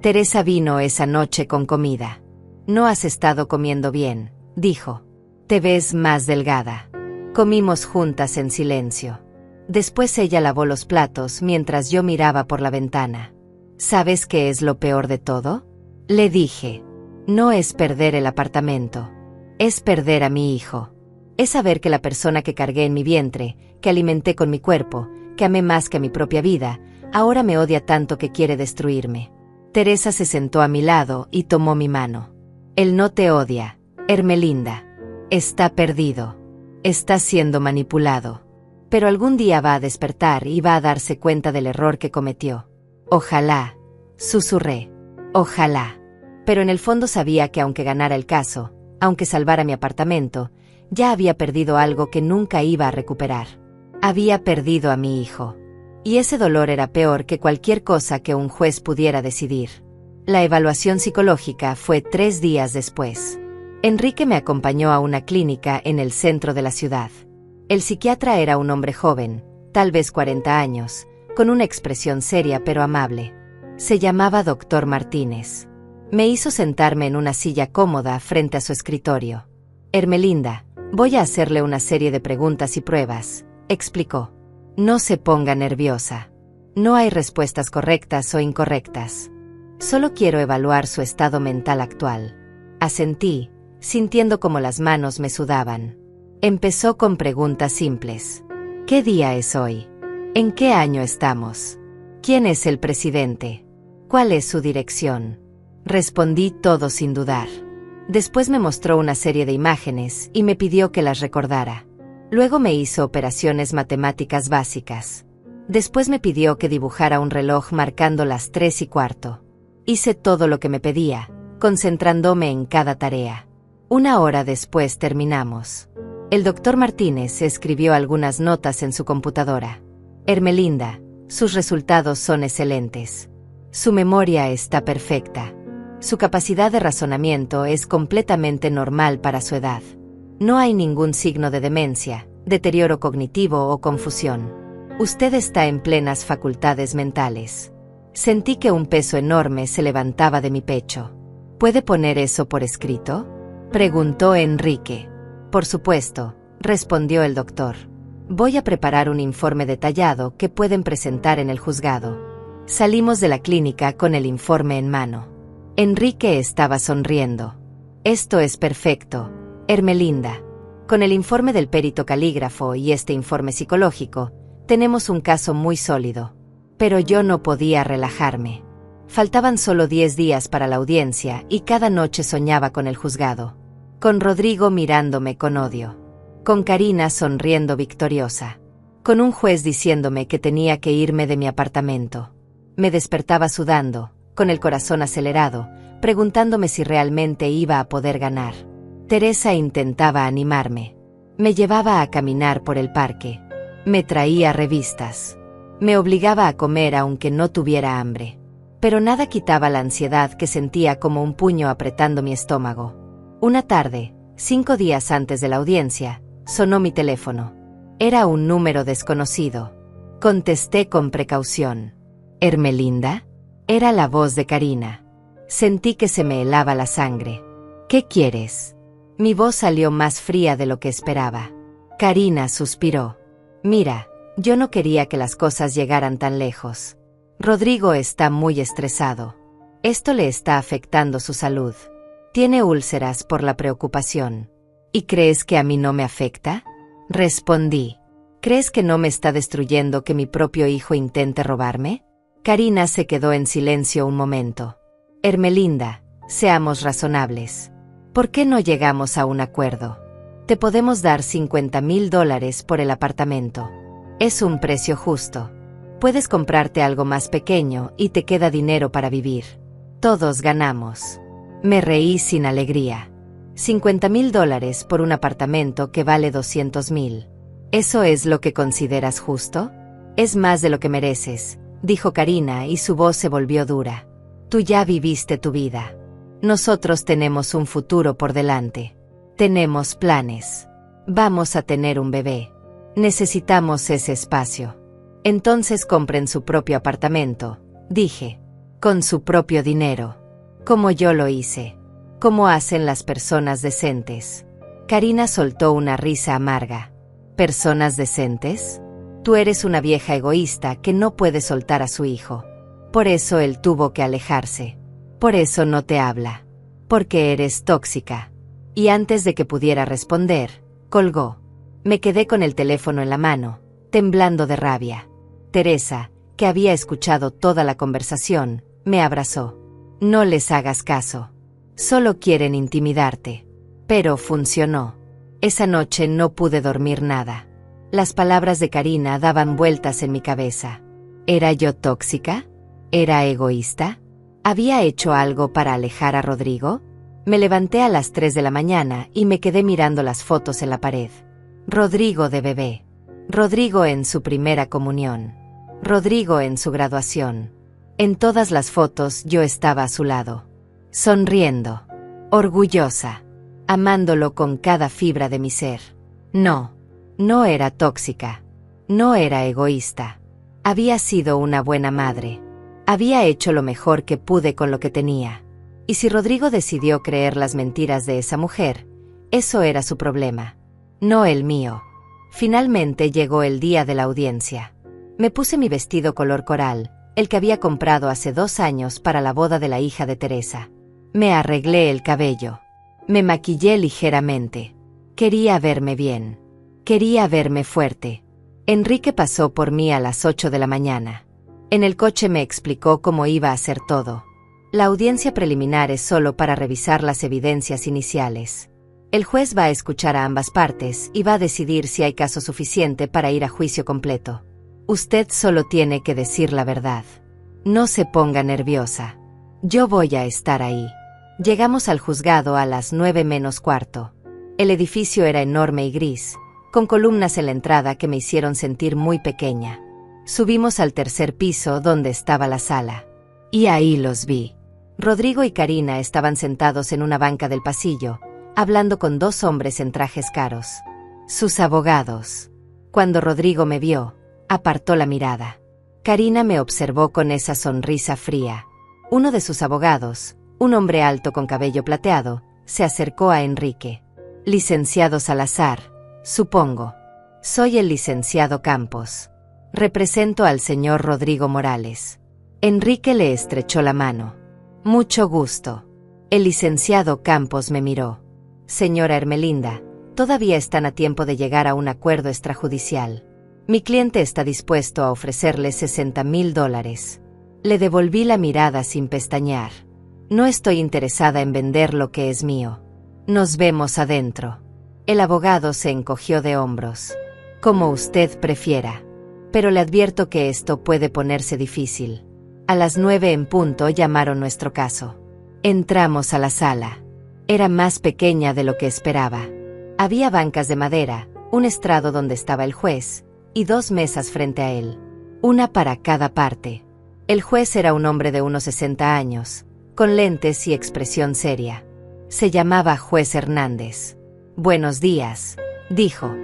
Teresa vino esa noche con comida. No has estado comiendo bien, dijo. Te ves más delgada. Comimos juntas en silencio. Después ella lavó los platos mientras yo miraba por la ventana. ¿Sabes qué es lo peor de todo? Le dije. No es perder el apartamento. Es perder a mi hijo. Es saber que la persona que cargué en mi vientre, que alimenté con mi cuerpo, que amé más que a mi propia vida, ahora me odia tanto que quiere destruirme. Teresa se sentó a mi lado y tomó mi mano. Él no te odia, Hermelinda. Está perdido. Está siendo manipulado. Pero algún día va a despertar y va a darse cuenta del error que cometió. Ojalá, susurré. Ojalá. Pero en el fondo sabía que aunque ganara el caso, aunque salvara mi apartamento, ya había perdido algo que nunca iba a recuperar. Había perdido a mi hijo. Y ese dolor era peor que cualquier cosa que un juez pudiera decidir. La evaluación psicológica fue 3 días después. Enrique me acompañó a una clínica en el centro de la ciudad. El psiquiatra era un hombre joven, tal vez 40 años, con una expresión seria pero amable. Se llamaba Dr. Martínez. Me hizo sentarme en una silla cómoda frente a su escritorio. Hermelinda, voy a hacerle una serie de preguntas y pruebas, explicó. No se ponga nerviosa. No hay respuestas correctas o incorrectas. Solo quiero evaluar su estado mental actual. Asentí, sintiendo como las manos me sudaban. Empezó con preguntas simples. ¿Qué día es hoy? ¿En qué año estamos? ¿Quién es el presidente? ¿Cuál es su dirección? Respondí todo sin dudar. Después me mostró una serie de imágenes y me pidió que las recordara. Luego me hizo operaciones matemáticas básicas. Después me pidió que dibujara un reloj marcando las 3:15. Hice todo lo que me pedía, concentrándome en cada tarea. 1 hora después terminamos. El doctor Martínez escribió algunas notas en su computadora. Hermelinda, Sus resultados son excelentes. Su memoria está perfecta. Su capacidad de razonamiento es completamente normal para su edad. No hay ningún signo de demencia, deterioro cognitivo o confusión. Usted está en plenas facultades mentales. Sentí que un peso enorme se levantaba de mi pecho. ¿Puede poner eso por escrito?, preguntó Enrique. Por supuesto, respondió el doctor. Voy a preparar un informe detallado que pueden presentar en el juzgado. Salimos de la clínica con el informe en mano. Enrique estaba sonriendo. Esto es perfecto, Ermelinda. Con el informe del perito calígrafo y este informe psicológico, tenemos un caso muy sólido. Pero yo no podía relajarme. Faltaban solo 10 días para la audiencia y cada noche soñaba con el juzgado. Con Rodrigo mirándome con odio. Con Karina sonriendo victoriosa. Con un juez diciéndome que tenía que irme de mi apartamento. Me despertaba sudando, con el corazón acelerado, preguntándome si realmente iba a poder ganar. Teresa intentaba animarme. Me llevaba a caminar por el parque. Me traía revistas. Me obligaba a comer aunque no tuviera hambre. Pero nada quitaba la ansiedad que sentía como un puño apretando mi estómago. Una tarde, 5 días antes de la audiencia, sonó mi teléfono. Era un número desconocido. Contesté con precaución. ¿Ermelinda? Era la voz de Karina. Sentí que se me helaba la sangre. ¿Qué quieres? Mi voz salió más fría de lo que esperaba. Karina suspiró. Mira, yo no quería que las cosas llegaran tan lejos. Rodrigo está muy estresado. Esto le está afectando su salud. Tiene úlceras por la preocupación. ¿Y crees que a mí no me afecta? Respondí. ¿Crees que no me está destruyendo que mi propio hijo intente robarme? Karina se quedó en silencio un momento. Ermelinda, seamos razonables. ¿Por qué no llegamos a un acuerdo? Te podemos dar $50,000 por el apartamento. Es un precio justo. Puedes comprarte algo más pequeño y te queda dinero para vivir. Todos ganamos. Me reí sin alegría. $50,000 por un apartamento que vale $200,000. ¿Eso es lo que consideras justo? Es más de lo que mereces, dijo Karina y su voz se volvió dura. Tú ya viviste tu vida. Nosotros tenemos un futuro por delante. Tenemos planes. Vamos a tener un bebé. Necesitamos ese espacio. Entonces compren su propio apartamento, dije. Con su propio dinero. Como yo lo hice. Como hacen las personas decentes. Karina soltó una risa amarga. ¿Personas decentes? Tú eres una vieja egoísta que no puede soltar a su hijo. Por eso él tuvo que alejarse. Por eso no te habla. Porque eres tóxica. Y antes de que pudiera responder, colgó. Me quedé con el teléfono en la mano, temblando de rabia. Teresa, que había escuchado toda la conversación, me abrazó. No les hagas caso. Solo quieren intimidarte. Pero funcionó. Esa noche no pude dormir nada. Las palabras de Karina daban vueltas en mi cabeza. ¿Era yo tóxica? ¿Era egoísta? ¿Había hecho algo para alejar a Rodrigo? Me levanté a las 3 de la mañana y me quedé mirando las fotos en la pared. Rodrigo de bebé. Rodrigo en su primera comunión. Rodrigo en su graduación. En todas las fotos yo estaba a su lado. Sonriendo. Orgullosa. Amándolo con cada fibra de mi ser. No. No era tóxica. No era egoísta. Había sido una buena madre. Había hecho lo mejor que pude con lo que tenía. Y si Rodrigo decidió creer las mentiras de esa mujer, eso era su problema. No el mío. Finalmente llegó el día de la audiencia. Me puse mi vestido color coral, el que había comprado hace 2 años para la boda de la hija de Teresa. Me arreglé el cabello. Me maquillé ligeramente. Quería verme bien. Quería verme fuerte. Enrique pasó por mí a las 8 de la mañana. En el coche me explicó cómo iba a hacer todo. La audiencia preliminar es solo para revisar las evidencias iniciales. El juez va a escuchar a ambas partes y va a decidir si hay caso suficiente para ir a juicio completo. Usted solo tiene que decir la verdad. No se ponga nerviosa. Yo voy a estar ahí. Llegamos al juzgado a las 9 menos cuarto. El edificio era enorme y gris, con columnas en la entrada que me hicieron sentir muy pequeña. Subimos al tercer piso donde estaba la sala. Y ahí los vi. Rodrigo y Karina estaban sentados en una banca del pasillo, hablando con dos hombres en trajes caros. Sus abogados. Cuando Rodrigo me vio, apartó la mirada. Karina me observó con esa sonrisa fría. Uno de sus abogados, un hombre alto con cabello plateado, se acercó a Enrique. Licenciado Salazar, supongo. Soy el licenciado Campos. Represento al señor Rodrigo Morales. Enrique le estrechó la mano. Mucho gusto. El licenciado Campos me miró. Señora Ermelinda, todavía están a tiempo de llegar a un acuerdo extrajudicial. Mi cliente está dispuesto a ofrecerle $60,000. Le devolví la mirada sin pestañear. No estoy interesada en vender lo que es mío. Nos vemos adentro. El abogado se encogió de hombros. Como usted prefiera. Pero le advierto que esto puede ponerse difícil. A las 9 en punto llamaron nuestro caso. Entramos a la sala. Era más pequeña de lo que esperaba. Había bancas de madera, un estrado donde estaba el juez, y 2 mesas frente a él. Una para cada parte. El juez era un hombre de unos 60 años, con lentes y expresión seria. Se llamaba Juez Hernández. Buenos días, dijo.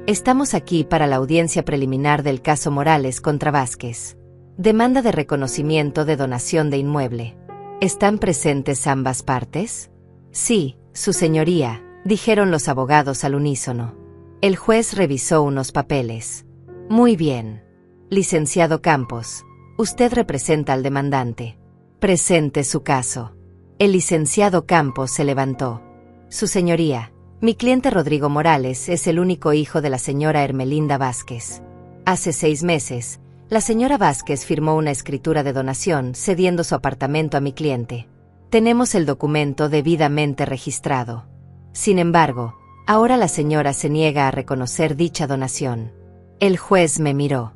Estamos aquí para la audiencia preliminar del caso Morales contra Vázquez. Demanda de reconocimiento de donación de inmueble. ¿Están presentes ambas partes? Sí, su señoría, dijeron los abogados al unísono. El juez revisó unos papeles. Muy bien. Licenciado Campos, usted representa al demandante. Presente su caso. El licenciado Campos se levantó. Su señoría, mi cliente Rodrigo Morales es el único hijo de la señora Ermelinda Vázquez. Hace 6 meses, la señora Vázquez firmó una escritura de donación cediendo su apartamento a mi cliente. Tenemos el documento debidamente registrado. Sin embargo, ahora la señora se niega a reconocer dicha donación. El juez me miró.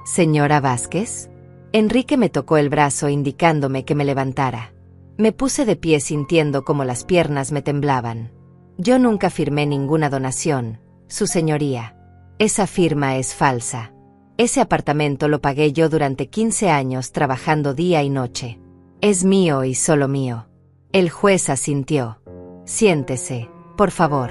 ¿Señora Vázquez? Enrique me tocó el brazo indicándome que me levantara. Me puse de pie sintiendo como las piernas me temblaban. Yo nunca firmé ninguna donación, su señoría. Esa firma es falsa. Ese apartamento lo pagué yo durante 15 años trabajando día y noche. Es mío y solo mío. El juez asintió. Siéntese, por favor.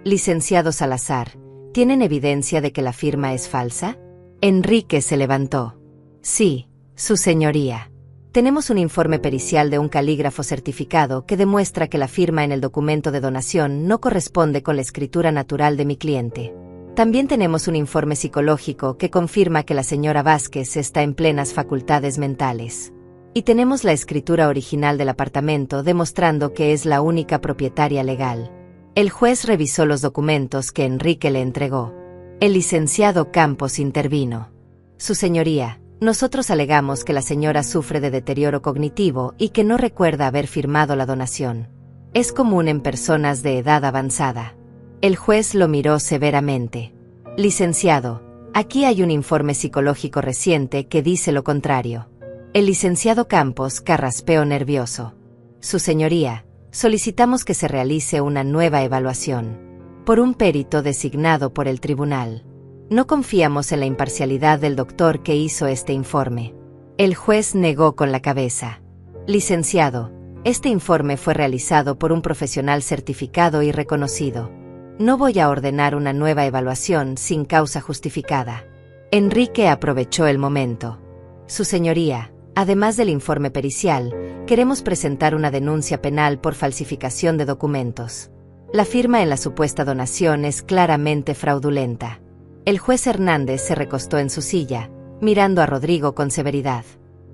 Licenciado Salazar, ¿tienen evidencia de que la firma es falsa? Enrique se levantó. Sí, su señoría. Tenemos un informe pericial de un calígrafo certificado que demuestra que la firma en el documento de donación no corresponde con la escritura natural de mi cliente. También tenemos un informe psicológico que confirma que la señora Vázquez está en plenas facultades mentales. Y tenemos la escritura original del apartamento demostrando que es la única propietaria legal. El juez revisó los documentos que Enrique le entregó. El licenciado Campos intervino. Su señoría, nosotros alegamos que la señora sufre de deterioro cognitivo y que no recuerda haber firmado la donación. Es común en personas de edad avanzada. El juez lo miró severamente. Licenciado, aquí hay un informe psicológico reciente que dice lo contrario. El licenciado Campos carraspeó nervioso. Su señoría, solicitamos que se realice una nueva evaluación. Por un perito designado por el tribunal. No confiamos en la imparcialidad del doctor que hizo este informe. El juez negó con la cabeza. Licenciado, este informe fue realizado por un profesional certificado y reconocido. No voy a ordenar una nueva evaluación sin causa justificada. Enrique aprovechó el momento. Su señoría, además del informe pericial, queremos presentar una denuncia penal por falsificación de documentos. La firma en la supuesta donación es claramente fraudulenta. El juez Hernández se recostó en su silla, mirando a Rodrigo con severidad.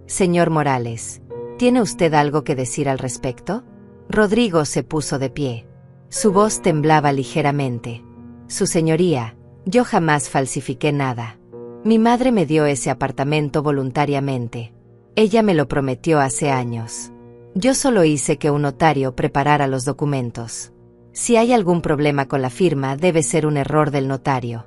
Señor Morales, ¿tiene usted algo que decir al respecto? Rodrigo se puso de pie. Su voz temblaba ligeramente. Su señoría, yo jamás falsifiqué nada. Mi madre me dio ese apartamento voluntariamente. Ella me lo prometió hace años. Yo solo hice que un notario preparara los documentos. Si hay algún problema con la firma, debe ser un error del notario.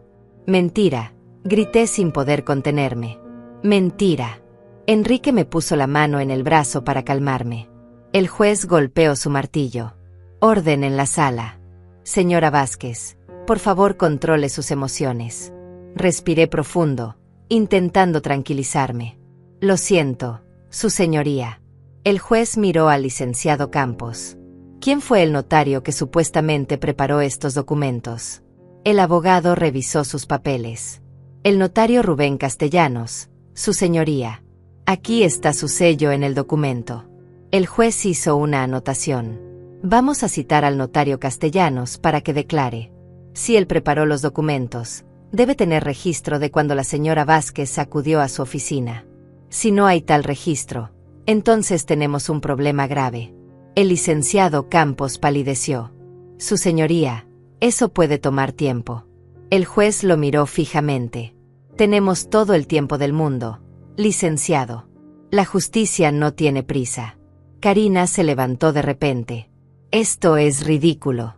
Mentira, grité sin poder contenerme. Mentira. Enrique me puso la mano en el brazo para calmarme. El juez golpeó su martillo. Orden en la sala. Señora Vázquez, por favor controle sus emociones. Respiré profundo, intentando tranquilizarme. Lo siento, Su Señoría. El juez miró al licenciado Campos. ¿Quién fue el notario que supuestamente preparó estos documentos? El abogado revisó sus papeles. El notario Rubén Castellanos, Su Señoría. Aquí está su sello en el documento. El juez hizo una anotación. Vamos a citar al notario Castellanos para que declare. Si él preparó los documentos, debe tener registro de cuando la señora Vázquez acudió a su oficina. Si no hay tal registro, entonces tenemos un problema grave. El licenciado Campos palideció. Su Señoría, eso puede tomar tiempo. El juez lo miró fijamente. Tenemos todo el tiempo del mundo, licenciado. La justicia no tiene prisa. Karina se levantó de repente. Esto es ridículo.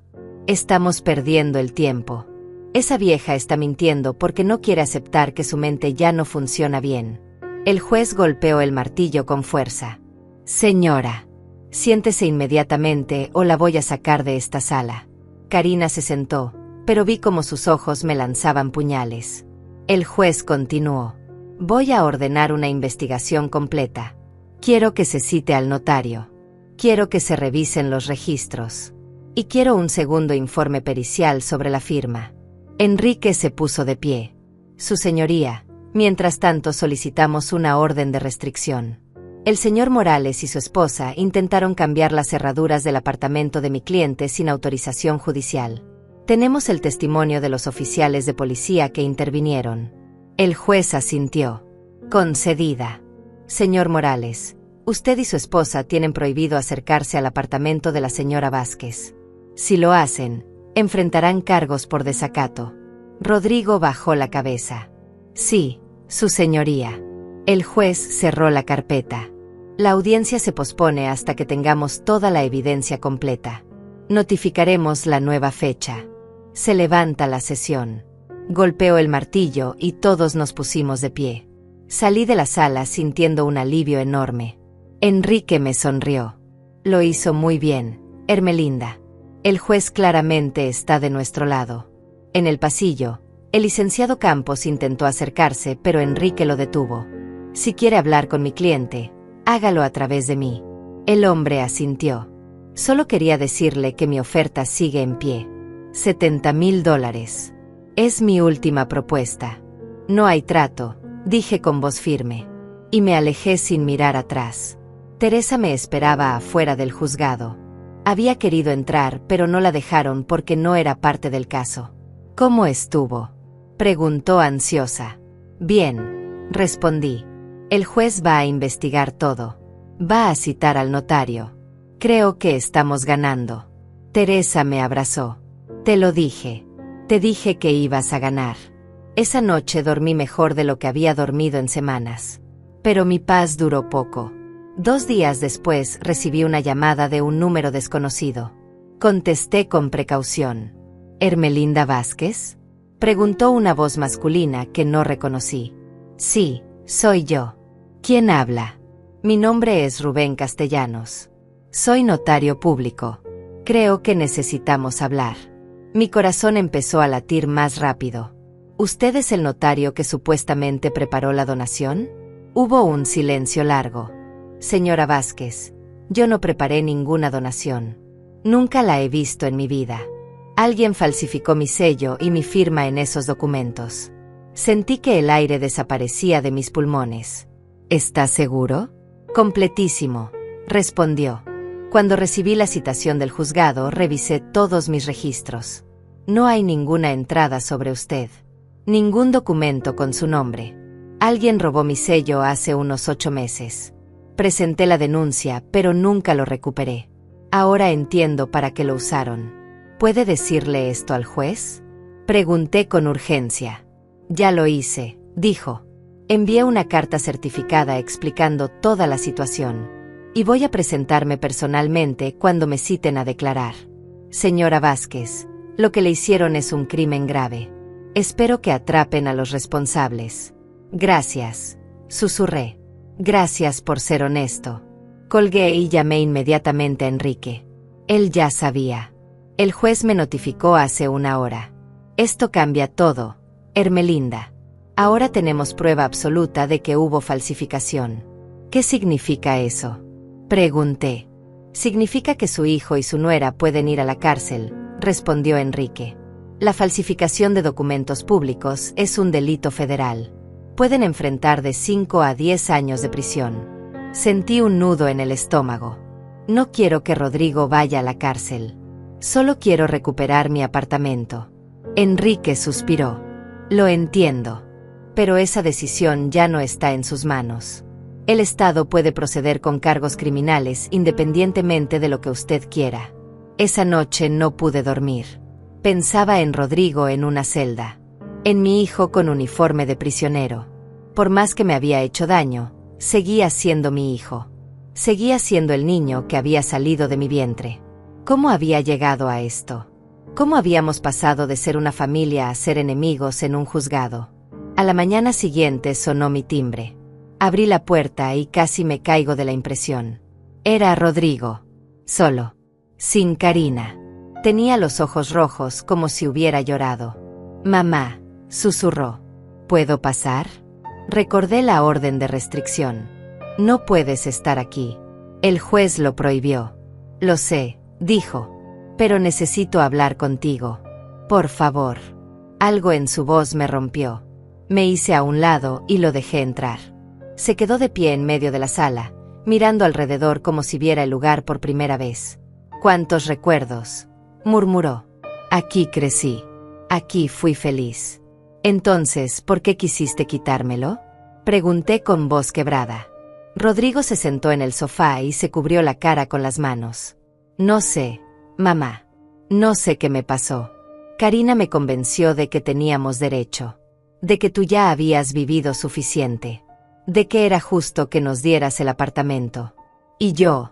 Estamos perdiendo el tiempo. Esa vieja está mintiendo porque no quiere aceptar que su mente ya no funciona bien. El juez golpeó el martillo con fuerza. Señora, siéntese inmediatamente o la voy a sacar de esta sala. Karina se sentó, pero vi como sus ojos me lanzaban puñales. El juez continuó. Voy a ordenar una investigación completa. Quiero que se cite al notario. Quiero que se revisen los registros. Y quiero un segundo informe pericial sobre la firma. Enrique se puso de pie. Su Señoría, mientras tanto solicitamos una orden de restricción. El señor Morales y su esposa intentaron cambiar las cerraduras del apartamento de mi cliente sin autorización judicial. Tenemos el testimonio de los oficiales de policía que intervinieron. El juez asintió. Concedida. Señor Morales, usted y su esposa tienen prohibido acercarse al apartamento de la señora Vázquez. Si lo hacen, enfrentarán cargos por desacato. Rodrigo bajó la cabeza. Sí, Su Señoría. El juez cerró la carpeta. La audiencia se pospone hasta que tengamos toda la evidencia completa. Notificaremos la nueva fecha. Se levanta la sesión. Golpeó el martillo y todos nos pusimos de pie. Salí de la sala sintiendo un alivio enorme. Enrique me sonrió. Lo hizo muy bien, Ermelinda. El juez claramente está de nuestro lado. En el pasillo, el licenciado Campos intentó acercarse, pero Enrique lo detuvo. Si quiere hablar con mi cliente, hágalo a través de mí. El hombre asintió. Solo quería decirle que mi oferta sigue en pie. $70,000. Es mi última propuesta. No hay trato, dije con voz firme. Y me alejé sin mirar atrás. Teresa me esperaba afuera del juzgado. Había querido entrar, pero no la dejaron porque no era parte del caso. ¿Cómo estuvo?, preguntó ansiosa. Bien, respondí. El juez va a investigar todo. Va a citar al notario. Creo que estamos ganando. Teresa me abrazó. Te lo dije. Te dije que ibas a ganar. Esa noche dormí mejor de lo que había dormido en semanas. Pero mi paz duró poco. 2 días después recibí una llamada de un número desconocido. Contesté con precaución. ¿Ermelinda Vázquez?, preguntó una voz masculina que no reconocí. Sí, soy yo. ¿Quién habla? Mi nombre es Rubén Castellanos. Soy notario público. Creo que necesitamos hablar. Mi corazón empezó a latir más rápido. ¿Usted es el notario que supuestamente preparó la donación? Hubo un silencio largo. Señora Vázquez, yo no preparé ninguna donación. Nunca la he visto en mi vida. Alguien falsificó mi sello y mi firma en esos documentos. Sentí que el aire desaparecía de mis pulmones. ¿Está seguro? Completísimo, respondió. Cuando recibí la citación del juzgado, revisé todos mis registros. No hay ninguna entrada sobre usted. Ningún documento con su nombre. Alguien robó mi sello hace unos 8 meses. Presenté la denuncia, pero nunca lo recuperé. Ahora entiendo para qué lo usaron. ¿Puede decirle esto al juez?, pregunté con urgencia. Ya lo hice, dijo. Envié una carta certificada explicando toda la situación. Y voy a presentarme personalmente cuando me citen a declarar. Señora Vázquez, lo que le hicieron es un crimen grave. Espero que atrapen a los responsables. Gracias, susurré. Gracias por ser honesto. Colgué y llamé inmediatamente a Enrique. Él ya sabía. El juez me notificó hace 1 hora. Esto cambia todo, Ermelinda. Ahora tenemos prueba absoluta de que hubo falsificación. ¿Qué significa eso?, pregunté. Significa que su hijo y su nuera pueden ir a la cárcel, respondió Enrique. La falsificación de documentos públicos es un delito federal. Pueden enfrentar de 5 a 10 años de prisión. Sentí un nudo en el estómago. No quiero que Rodrigo vaya a la cárcel. Solo quiero recuperar mi apartamento. Enrique suspiró. Lo entiendo. Pero esa decisión ya no está en sus manos. El Estado puede proceder con cargos criminales independientemente de lo que usted quiera. Esa noche no pude dormir. Pensaba en Rodrigo en una celda. En mi hijo con uniforme de prisionero. Por más que me había hecho daño, seguía siendo mi hijo. Seguía siendo el niño que había salido de mi vientre. ¿Cómo había llegado a esto? ¿Cómo habíamos pasado de ser una familia a ser enemigos en un juzgado? A la mañana siguiente sonó mi timbre. Abrí la puerta y casi me caigo de la impresión. Era Rodrigo. Solo. Sin Karina. Tenía los ojos rojos como si hubiera llorado. Mamá, susurró. ¿Puedo pasar? Recordé la orden de restricción. No puedes estar aquí. El juez lo prohibió. Lo sé, dijo. Pero necesito hablar contigo. Por favor. Algo en su voz me rompió. Me hice a un lado y lo dejé entrar. Se quedó de pie en medio de la sala, mirando alrededor como si viera el lugar por primera vez. «¿Cuántos recuerdos?», murmuró. «Aquí crecí. Aquí fui feliz». «Entonces, ¿por qué quisiste quitármelo?», pregunté con voz quebrada. Rodrigo se sentó en el sofá y se cubrió la cara con las manos. «No sé, mamá. No sé qué me pasó. Karina me convenció de que teníamos derecho. De que tú ya habías vivido suficiente. De que era justo que nos dieras el apartamento. Y yo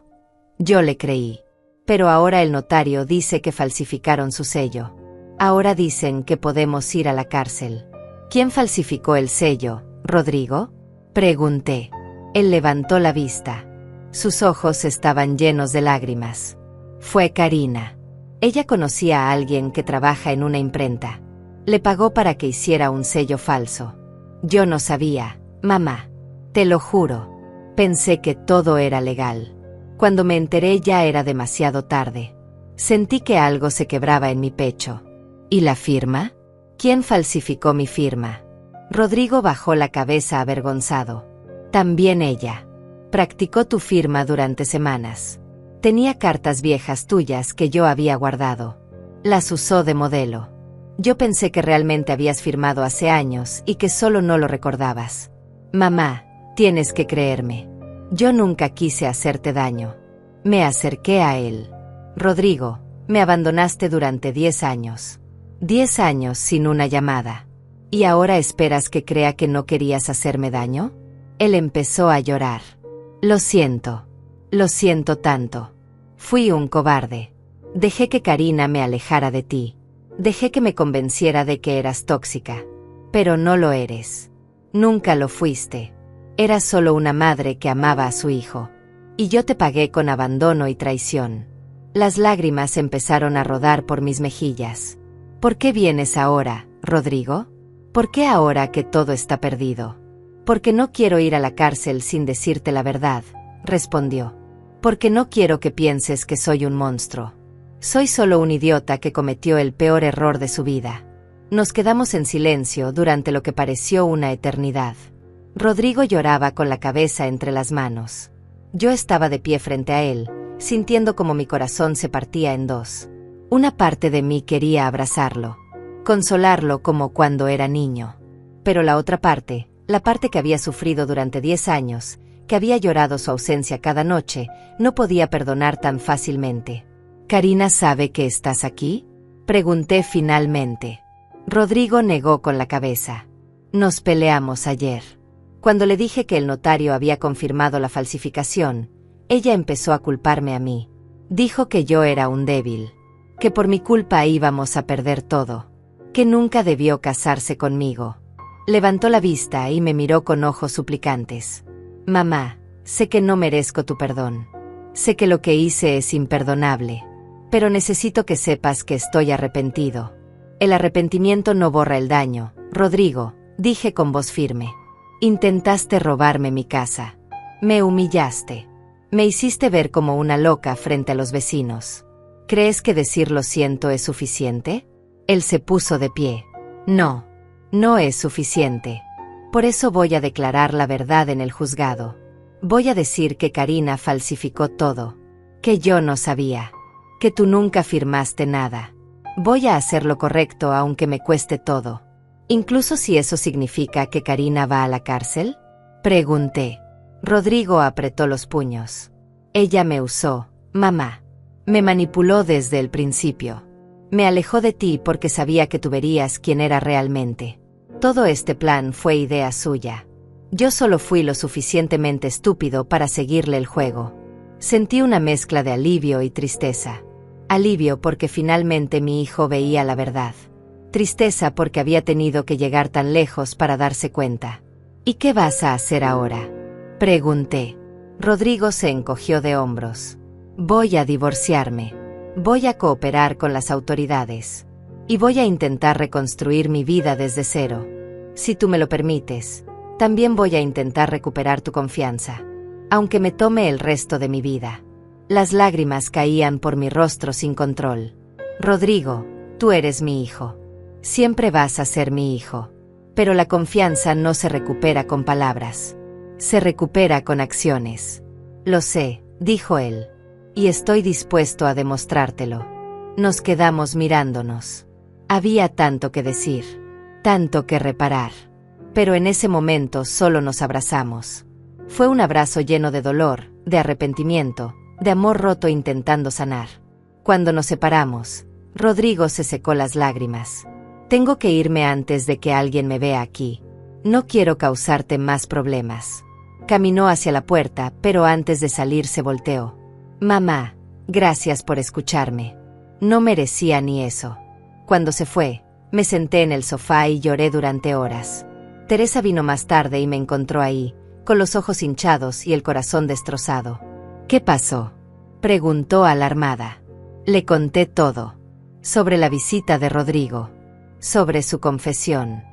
le creí. Pero ahora el notario dice que falsificaron su sello. Ahora dicen que podemos ir a la cárcel». «¿Quién falsificó el sello, Rodrigo?», pregunté. Él levantó la vista. Sus ojos estaban llenos de lágrimas. «Fue Karina. Ella conocía a alguien que trabaja en una imprenta. Le pagó para que hiciera un sello falso. Yo no sabía, mamá. Te lo juro. Pensé que todo era legal. Cuando me enteré ya era demasiado tarde. Sentí que algo se quebraba en mi pecho. ¿Y la firma? ¿Quién falsificó mi firma?». Rodrigo bajó la cabeza avergonzado. «También ella. Practicó tu firma durante semanas. Tenía cartas viejas tuyas que yo había guardado. Las usó de modelo. Yo pensé que realmente habías firmado hace años y que solo no lo recordabas. Mamá, tienes que creerme. Yo nunca quise hacerte daño. Me acerqué a él. Rodrigo, me abandonaste durante 10 años. 10 años sin una llamada. ¿Y ahora esperas que crea que no querías hacerme daño?». Él empezó a llorar. Lo siento tanto. Fui un cobarde. Dejé que Karina me alejara de ti. Dejé que me convenciera de que eras tóxica. Pero no lo eres. Nunca lo fuiste. Eras solo una madre que amaba a su hijo. Y yo te pagué con abandono y traición». Las lágrimas empezaron a rodar por mis mejillas. «¿Por qué vienes ahora, Rodrigo? ¿Por qué ahora que todo está perdido?». «Porque no quiero ir a la cárcel sin decirte la verdad», respondió. «Porque no quiero que pienses que soy un monstruo. Soy solo un idiota que cometió el peor error de su vida». Nos quedamos en silencio durante lo que pareció una eternidad. Rodrigo lloraba con la cabeza entre las manos. Yo estaba de pie frente a él, sintiendo como mi corazón se partía en dos. Una parte de mí quería abrazarlo, consolarlo como cuando era niño. Pero la otra parte, la parte que había sufrido durante 10 años, que había llorado su ausencia cada noche, no podía perdonar tan fácilmente. «¿Karina sabe que estás aquí?», pregunté finalmente. Rodrigo negó con la cabeza. «Nos peleamos ayer. Cuando le dije que el notario había confirmado la falsificación, ella empezó a culparme a mí. Dijo que yo era un débil, que por mi culpa íbamos a perder todo, que nunca debió casarse conmigo». Levantó la vista y me miró con ojos suplicantes. «Mamá, sé que no merezco tu perdón. Sé que lo que hice es imperdonable. Pero necesito que sepas que estoy arrepentido. El arrepentimiento no borra el daño, Rodrigo», dije con voz firme. Intentaste robarme mi casa. Me humillaste. Me hiciste ver como una loca frente a los vecinos. ¿Crees que decir lo siento es suficiente? Él se puso de pie. No, no es suficiente. Por eso voy a declarar la verdad en el juzgado. Voy a decir que Karina falsificó todo. Que yo no sabía. Que tú nunca firmaste nada. Voy a hacer lo correcto aunque me cueste todo. ¿Incluso si eso significa que Karina va a la cárcel? Pregunté. Rodrigo apretó los puños. Ella me usó, mamá. Me manipuló desde el principio. Me alejó de ti porque sabía que tú verías quién era realmente. Todo este plan fue idea suya. Yo solo fui lo suficientemente estúpido para seguirle el juego. Sentí una mezcla de alivio y tristeza. Alivio porque finalmente mi hijo veía la verdad. Tristeza porque había tenido que llegar tan lejos para darse cuenta. ¿Y qué vas a hacer ahora? Pregunté. Rodrigo se encogió de hombros. Voy a divorciarme. Voy a cooperar con las autoridades. Y voy a intentar reconstruir mi vida desde cero. Si tú me lo permites, también voy a intentar recuperar tu confianza. Aunque me tome el resto de mi vida. Las lágrimas caían por mi rostro sin control. Rodrigo, tú eres mi hijo. Siempre vas a ser mi hijo. Pero la confianza no se recupera con palabras. Se recupera con acciones. Lo sé, dijo él. Y estoy dispuesto a demostrártelo. Nos quedamos mirándonos. Había tanto que decir. Tanto que reparar. Pero en ese momento solo nos abrazamos. Fue un abrazo lleno de dolor, de arrepentimiento, de amor roto intentando sanar. Cuando nos separamos, Rodrigo se secó las lágrimas. Tengo que irme antes de que alguien me vea aquí. No quiero causarte más problemas. Caminó hacia la puerta, pero antes de salir se volteó. Mamá, gracias por escucharme. No merecía ni eso. Cuando se fue, me senté en el sofá y lloré durante horas. Teresa vino más tarde y me encontró ahí, con los ojos hinchados y el corazón destrozado. ¿Qué pasó? Preguntó alarmada. Le conté todo. Sobre la visita de Rodrigo. Sobre su confesión.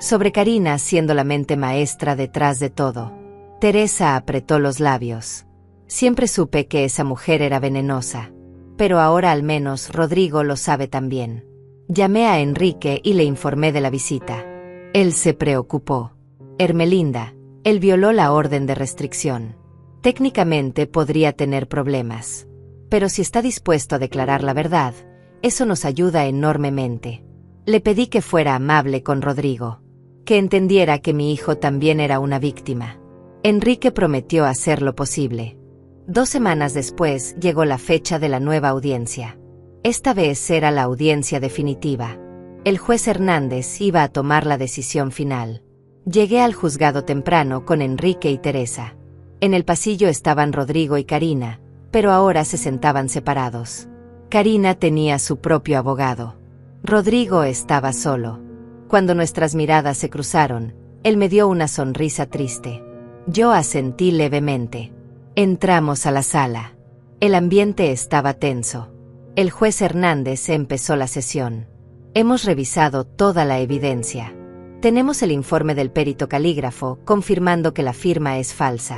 Sobre Karina siendo la mente maestra detrás de todo. Teresa apretó los labios. Siempre supe que esa mujer era venenosa. Pero ahora al menos Rodrigo lo sabe también. Llamé a Enrique y le informé de la visita. Él se preocupó. Hermelinda, él violó la orden de restricción. Técnicamente podría tener problemas. Pero si está dispuesto a declarar la verdad, eso nos ayuda enormemente. Le pedí que fuera amable con Rodrigo. Que entendiera que mi hijo también era una víctima. Enrique prometió hacer lo posible. 2 semanas después llegó la fecha de la nueva audiencia. Esta vez era la audiencia definitiva. El juez Hernández iba a tomar la decisión final. Llegué al juzgado temprano con Enrique y Teresa. En el pasillo estaban Rodrigo y Karina, pero ahora se sentaban separados. Karina tenía su propio abogado. Rodrigo estaba solo. Cuando nuestras miradas se cruzaron, él me dio una sonrisa triste. Yo asentí levemente. Entramos a la sala. El ambiente estaba tenso. El juez Hernández empezó la sesión. Hemos revisado toda la evidencia. Tenemos el informe del perito calígrafo confirmando que la firma es falsa.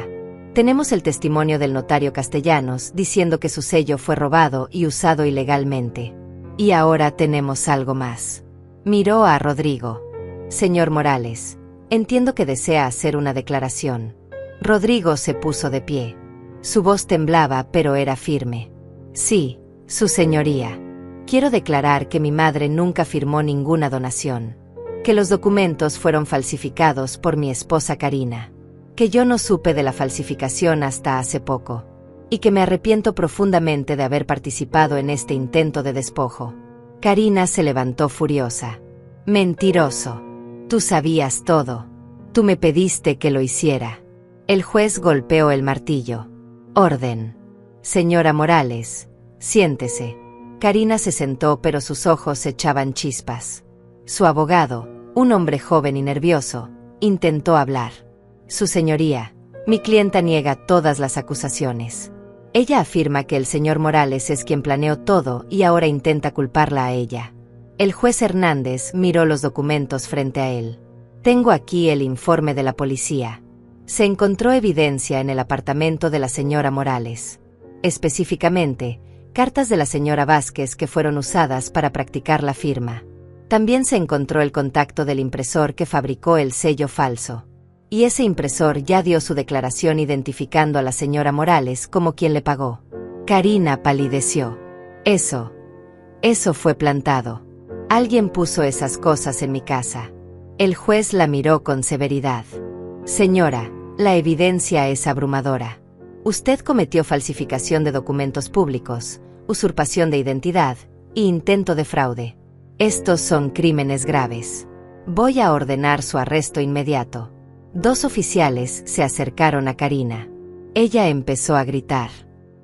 Tenemos el testimonio del notario Castellanos diciendo que su sello fue robado y usado ilegalmente. Y ahora tenemos algo más. Miró a Rodrigo. Señor Morales, entiendo que desea hacer una declaración. Rodrigo se puso de pie. Su voz temblaba, pero era firme. Sí, su señoría. Quiero declarar que mi madre nunca firmó ninguna donación. Que los documentos fueron falsificados por mi esposa Karina. Que yo no supe de la falsificación hasta hace poco. Y que me arrepiento profundamente de haber participado en este intento de despojo. Karina se levantó furiosa. Mentiroso. Tú sabías todo. Tú me pediste que lo hiciera. El juez golpeó el martillo. Orden. Señora Morales, siéntese. Karina se sentó, pero sus ojos echaban chispas. Su abogado, un hombre joven y nervioso, intentó hablar. Su señoría, mi clienta niega todas las acusaciones. Ella afirma que el señor Morales es quien planeó todo y ahora intenta culparla a ella. El juez Hernández miró los documentos frente a él. Tengo aquí el informe de la policía. Se encontró evidencia en el apartamento de la señora Morales. Específicamente, cartas de la señora Vázquez que fueron usadas para practicar la firma. También se encontró el contacto del impresor que fabricó el sello falso. Y ese impresor ya dio su declaración identificando a la señora Morales como quien le pagó. Karina palideció. Eso fue plantado. Alguien puso esas cosas en mi casa. El juez la miró con severidad. Señora, la evidencia es abrumadora. Usted cometió falsificación de documentos públicos, usurpación de identidad e intento de fraude. Estos son crímenes graves. Voy a ordenar su arresto inmediato. 2 oficiales se acercaron a Karina. Ella empezó a gritar.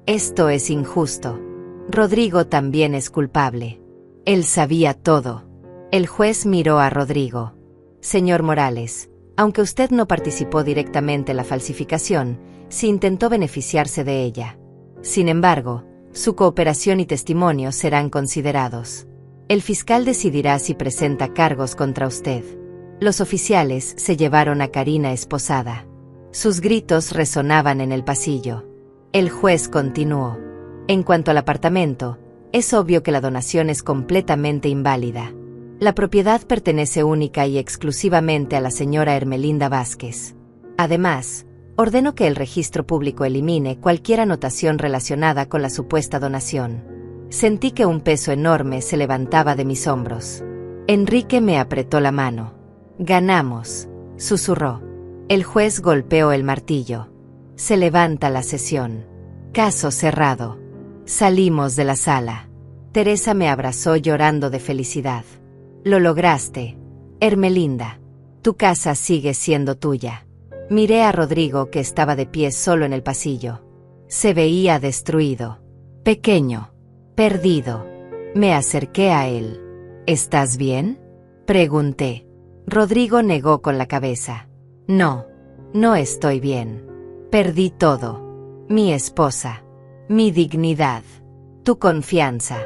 Esto es injusto. Rodrigo también es culpable. Él sabía todo. El juez miró a Rodrigo. Señor Morales, aunque usted no participó directamente en la falsificación, sí intentó beneficiarse de ella. Sin embargo, su cooperación y testimonio serán considerados. El fiscal decidirá si presenta cargos contra usted. Los oficiales se llevaron a Karina esposada. Sus gritos resonaban en el pasillo. El juez continuó. En cuanto al apartamento, es obvio que la donación es completamente inválida. La propiedad pertenece única y exclusivamente a la señora Ermelinda Vázquez. Además, ordeno que el registro público elimine cualquier anotación relacionada con la supuesta donación. Sentí que un peso enorme se levantaba de mis hombros. Enrique me apretó la mano. Ganamos, susurró. El juez golpeó el martillo. Se levanta la sesión. Caso cerrado. Salimos de la sala. Teresa me abrazó llorando de felicidad. Lo lograste, Ermelinda. Tu casa sigue siendo tuya. Miré a Rodrigo que estaba de pie solo en el pasillo. Se veía destruido. Pequeño. Perdido. Me acerqué a él. ¿Estás bien?, pregunté. Rodrigo negó con la cabeza. No, no estoy bien. Perdí todo. Mi esposa. Mi dignidad. Tu confianza.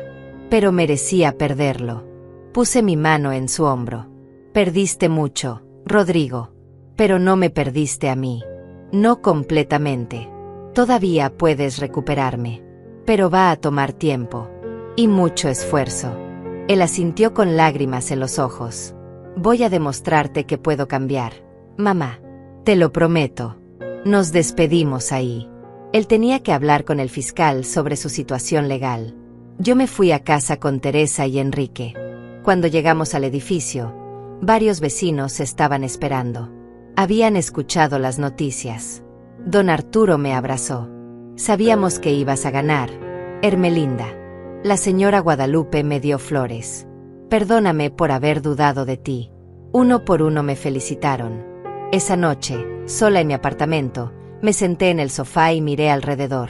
Pero merecía perderlo. Puse mi mano en su hombro. Perdiste mucho, Rodrigo. Pero no me perdiste a mí. No completamente. Todavía puedes recuperarme. Pero va a tomar tiempo. Y mucho esfuerzo. Él asintió con lágrimas en los ojos. Voy a demostrarte que puedo cambiar, mamá. Te lo prometo. Nos despedimos ahí. Él tenía que hablar con el fiscal sobre su situación legal. Yo me fui a casa con Teresa y Enrique. Cuando llegamos al edificio, varios vecinos estaban esperando. Habían escuchado las noticias. Don Arturo me abrazó. Sabíamos que ibas a ganar, Ermelinda. La señora Guadalupe me dio flores. Perdóname por haber dudado de ti. Uno por uno me felicitaron. Esa noche, sola en mi apartamento, me senté en el sofá y miré alrededor.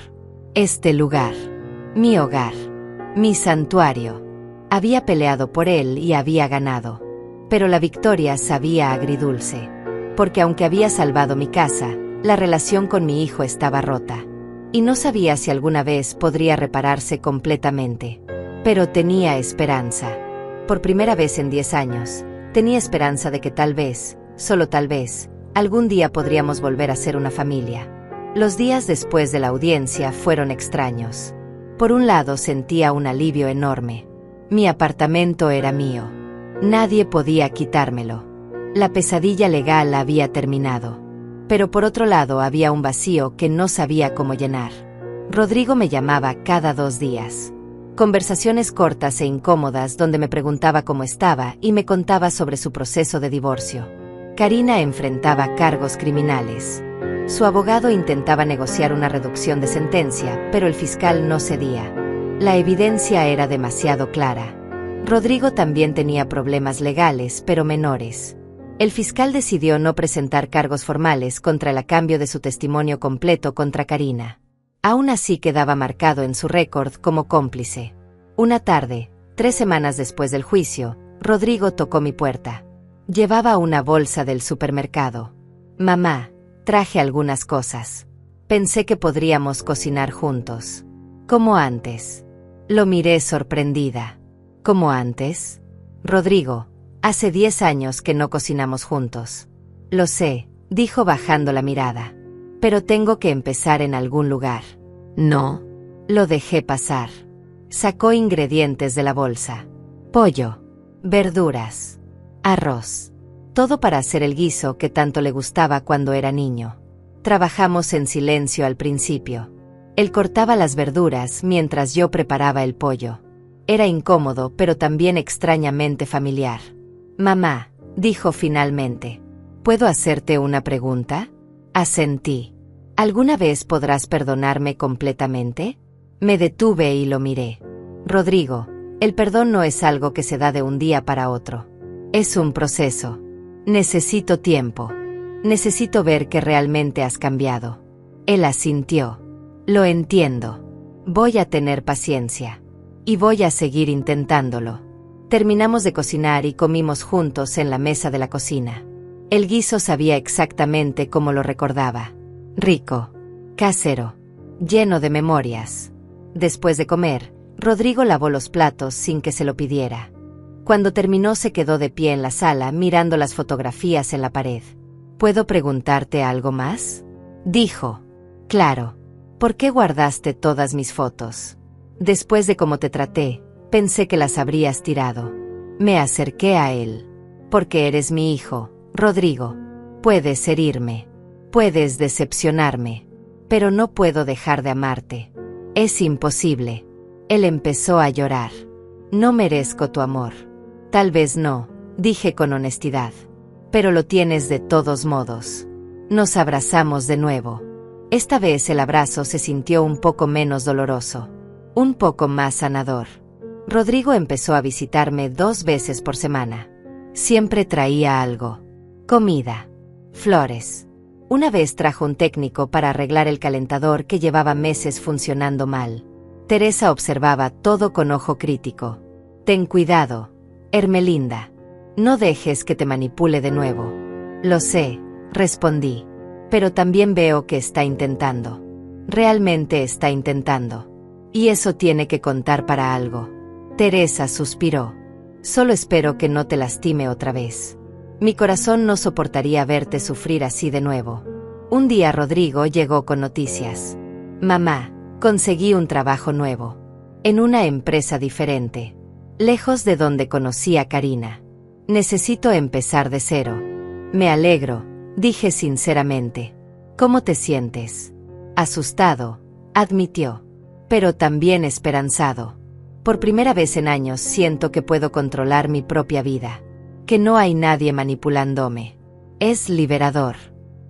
Este lugar. Mi hogar. Mi santuario. Había peleado por él y había ganado. Pero la victoria sabía agridulce. Porque aunque había salvado mi casa, la relación con mi hijo estaba rota. Y no sabía si alguna vez podría repararse completamente. Pero tenía esperanza. Por primera vez en 10 años, tenía esperanza de que tal vez, solo tal vez, algún día podríamos volver a ser una familia. Los días después de la audiencia fueron extraños. Por un lado sentía un alivio enorme. Mi apartamento era mío. Nadie podía quitármelo. La pesadilla legal había terminado. Pero por otro lado había un vacío que no sabía cómo llenar. Rodrigo me llamaba cada 2 días. Conversaciones cortas e incómodas donde me preguntaba cómo estaba y me contaba sobre su proceso de divorcio. Karina enfrentaba cargos criminales. Su abogado intentaba negociar una reducción de sentencia, pero el fiscal no cedía. La evidencia era demasiado clara. Rodrigo también tenía problemas legales, pero menores. El fiscal decidió no presentar cargos formales contra él a cambio de su testimonio completo contra Karina. Aún así quedaba marcado en su récord como cómplice. Una tarde, 3 semanas después del juicio, Rodrigo tocó mi puerta. Llevaba una bolsa del supermercado. Mamá, traje algunas cosas. Pensé que podríamos cocinar juntos. Como antes. Lo miré sorprendida. ¿Como antes? Rodrigo, Hace 10 años que no cocinamos juntos. Lo sé, dijo bajando la mirada. Pero tengo que empezar en algún lugar. No. Lo dejé pasar. Sacó ingredientes de la bolsa. Pollo, verduras, arroz. Todo para hacer el guiso que tanto le gustaba cuando era niño. Trabajamos en silencio al principio. Él cortaba las verduras mientras yo preparaba el pollo. Era incómodo, pero también extrañamente familiar. Mamá, dijo finalmente, ¿puedo hacerte una pregunta? Asentí. ¿Alguna vez podrás perdonarme completamente? Me detuve y lo miré. Rodrigo, el perdón no es algo que se da de un día para otro. Es un proceso. Necesito tiempo. Necesito ver que realmente has cambiado. Él asintió. Lo entiendo. Voy a tener paciencia. Y voy a seguir intentándolo. Terminamos de cocinar y comimos juntos en la mesa de la cocina. El guiso sabía exactamente como lo recordaba. Rico. Casero. Lleno de memorias. Después de comer, Rodrigo lavó los platos sin que se lo pidiera. Cuando terminó se quedó de pie en la sala mirando las fotografías en la pared. ¿Puedo preguntarte algo más? Dijo. Claro. ¿Por qué guardaste todas mis fotos? Después de cómo te traté, pensé que las habrías tirado. Me acerqué a él. Porque eres mi hijo, Rodrigo. Puedes herirme. Puedes decepcionarme. Pero no puedo dejar de amarte. Es imposible. Él empezó a llorar. No merezco tu amor. Tal vez no, dije con honestidad. Pero lo tienes de todos modos. Nos abrazamos de nuevo. Esta vez el abrazo se sintió un poco menos doloroso. Un poco más sanador. Rodrigo empezó a visitarme 2 veces por semana. Siempre traía algo. Comida. Flores. Una vez trajo un técnico para arreglar el calentador que llevaba meses funcionando mal. Teresa observaba todo con ojo crítico. Ten cuidado, Hermelinda. No dejes que te manipule de nuevo. Lo sé, respondí. Pero también veo que está intentando. Realmente está intentando. Y eso tiene que contar para algo. Teresa suspiró. Solo espero que no te lastime otra vez. Mi corazón no soportaría verte sufrir así de nuevo. Un día Rodrigo llegó con noticias. Mamá, conseguí un trabajo nuevo. En una empresa diferente. Lejos de donde conocí a Karina. Necesito empezar de cero. Me alegro, dije sinceramente. ¿Cómo te sientes? Asustado, admitió. Pero también esperanzado. Por primera vez en años siento que puedo controlar mi propia vida. Que no hay nadie manipulándome. Es liberador.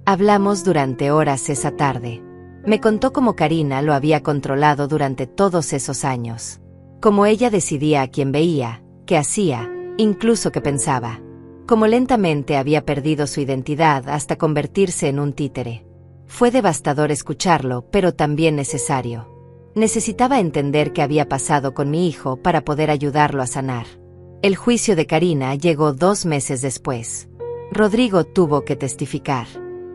Hablamos durante horas esa tarde. Me contó cómo Karina lo había controlado durante todos esos años. Cómo ella decidía a quién veía, qué hacía, incluso qué pensaba. Cómo lentamente había perdido su identidad hasta convertirse en un títere. Fue devastador escucharlo, pero también necesario. Necesitaba entender qué había pasado con mi hijo para poder ayudarlo a sanar. El juicio de Karina llegó 2 meses después. Rodrigo tuvo que testificar.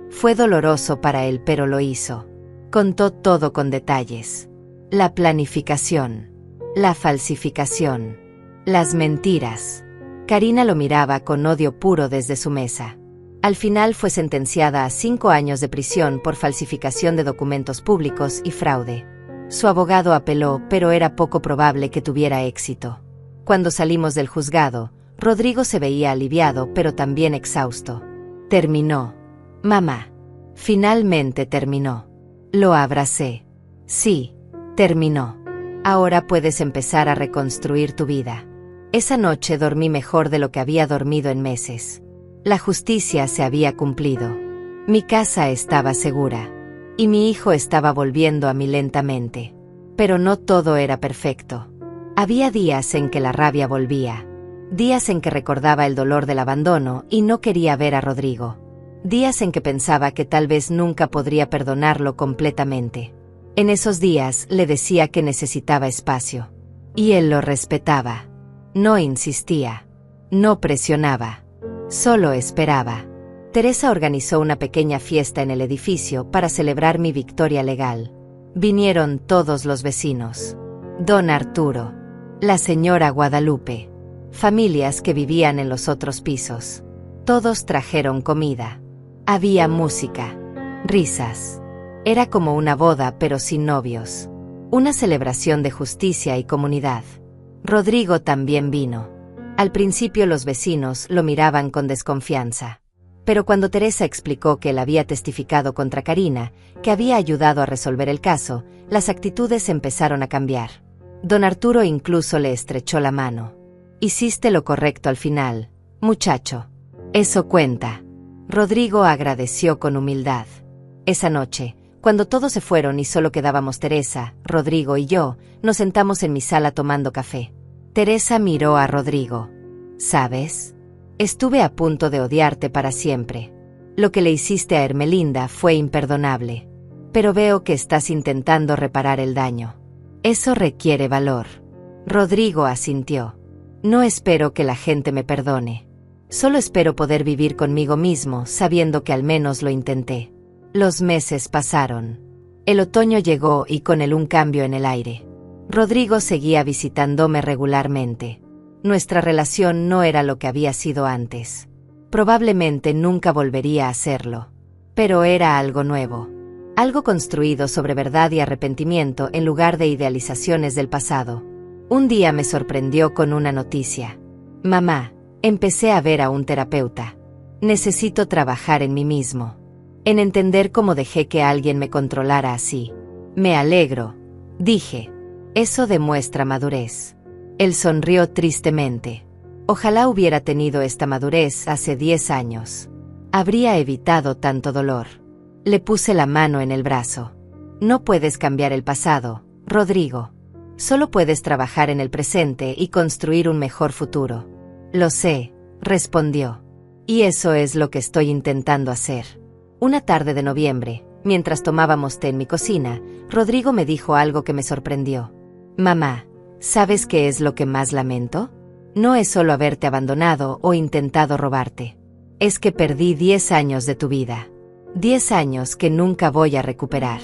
Fue doloroso para él, pero lo hizo. Contó todo con detalles. La planificación. La falsificación. Las mentiras. Karina lo miraba con odio puro desde su mesa. Al final fue sentenciada a 5 años de prisión por falsificación de documentos públicos y fraude. Su abogado apeló, pero era poco probable que tuviera éxito. Cuando salimos del juzgado, Rodrigo se veía aliviado, pero también exhausto. Terminó. Mamá. Finalmente terminó. Lo abracé. Sí, terminó. Ahora puedes empezar a reconstruir tu vida. Esa noche dormí mejor de lo que había dormido en meses. La justicia se había cumplido. Mi casa estaba segura. Y mi hijo estaba volviendo a mí lentamente. Pero no todo era perfecto. Había días en que la rabia volvía. Días en que recordaba el dolor del abandono y no quería ver a Rodrigo. Días en que pensaba que tal vez nunca podría perdonarlo completamente. En esos días le decía que necesitaba espacio. Y él lo respetaba. No insistía. No presionaba. Solo esperaba. Teresa organizó una pequeña fiesta en el edificio para celebrar mi victoria legal. Vinieron todos los vecinos. Don Arturo. La señora Guadalupe. familias que vivían en los otros pisos. Todos trajeron comida. Había música, risas. Era como una boda pero sin novios. Una celebración de justicia y comunidad. Rodrigo también vino. Al principio los vecinos lo miraban con desconfianza. Pero cuando Teresa explicó que él había testificado contra Karina, que había ayudado a resolver el caso, las actitudes empezaron a cambiar. Don Arturo incluso le estrechó la mano. Hiciste lo correcto al final, muchacho. Eso cuenta. Rodrigo agradeció con humildad. Esa noche, cuando todos se fueron y solo quedábamos Teresa, Rodrigo y yo, nos sentamos en mi sala tomando café. Teresa miró a Rodrigo. ¿Sabes? Estuve a punto de odiarte para siempre. Lo que le hiciste a Ermelinda fue imperdonable. Pero veo que estás intentando reparar el daño. Eso requiere valor. Rodrigo asintió. No espero que la gente me perdone. Solo espero poder vivir conmigo mismo sabiendo que al menos lo intenté. Los meses pasaron. El otoño llegó y con él un cambio en el aire. Rodrigo seguía visitándome regularmente. Nuestra relación no era lo que había sido antes. Probablemente nunca volvería a hacerlo. Pero era algo nuevo. Algo construido sobre verdad y arrepentimiento en lugar de idealizaciones del pasado. Un día me sorprendió con una noticia. Mamá, empecé a ver a un terapeuta. Necesito trabajar en mí mismo. En entender cómo dejé que alguien me controlara así. Me alegro, dije. Eso demuestra madurez. Él sonrió tristemente. Ojalá hubiera tenido esta madurez hace 10 años. Habría evitado tanto dolor. Le puse la mano en el brazo. No puedes cambiar el pasado, Rodrigo. Solo puedes trabajar en el presente y construir un mejor futuro. Lo sé, respondió. Y eso es lo que estoy intentando hacer. Una tarde de noviembre, mientras tomábamos té en mi cocina, Rodrigo me dijo algo que me sorprendió. Mamá, ¿sabes qué es lo que más lamento? No es solo haberte abandonado o intentado robarte. Es que perdí 10 años de tu vida. 10 años que nunca voy a recuperar.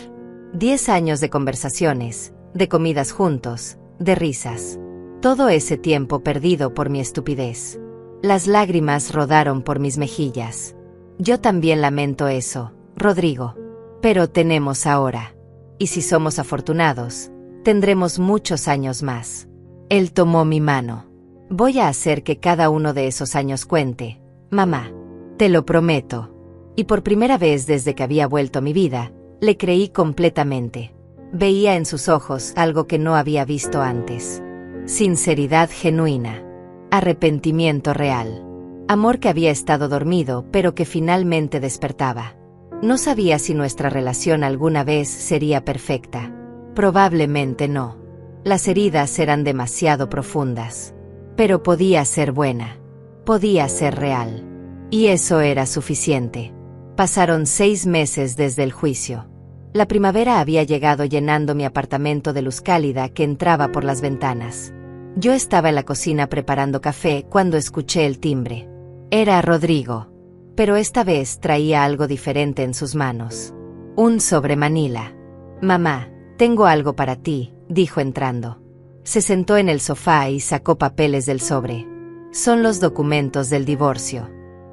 10 años de conversaciones, de comidas juntos, de risas. Todo ese tiempo perdido por mi estupidez. Las lágrimas rodaron por mis mejillas. Yo también lamento eso, Rodrigo. Pero tenemos ahora. Y si somos afortunados, tendremos muchos años más. Él tomó mi mano. Voy a hacer que cada uno de esos años cuente, mamá. Te lo prometo. Y por primera vez desde que había vuelto a mi vida, le creí completamente. Veía en sus ojos algo que no había visto antes. Sinceridad genuina. Arrepentimiento real. Amor que había estado dormido pero que finalmente despertaba. No sabía si nuestra relación alguna vez sería perfecta. Probablemente no. Las heridas eran demasiado profundas. Pero podía ser buena. Podía ser real. Y eso era suficiente. Pasaron 6 meses desde el juicio. La primavera había llegado llenando mi apartamento de luz cálida que entraba por las ventanas. Yo estaba en la cocina preparando café cuando escuché el timbre. Era Rodrigo. Pero esta vez traía algo diferente en sus manos. Un sobre Manila. Mamá, tengo algo para ti, dijo entrando. Se sentó en el sofá y sacó papeles del sobre. Son los documentos del divorcio.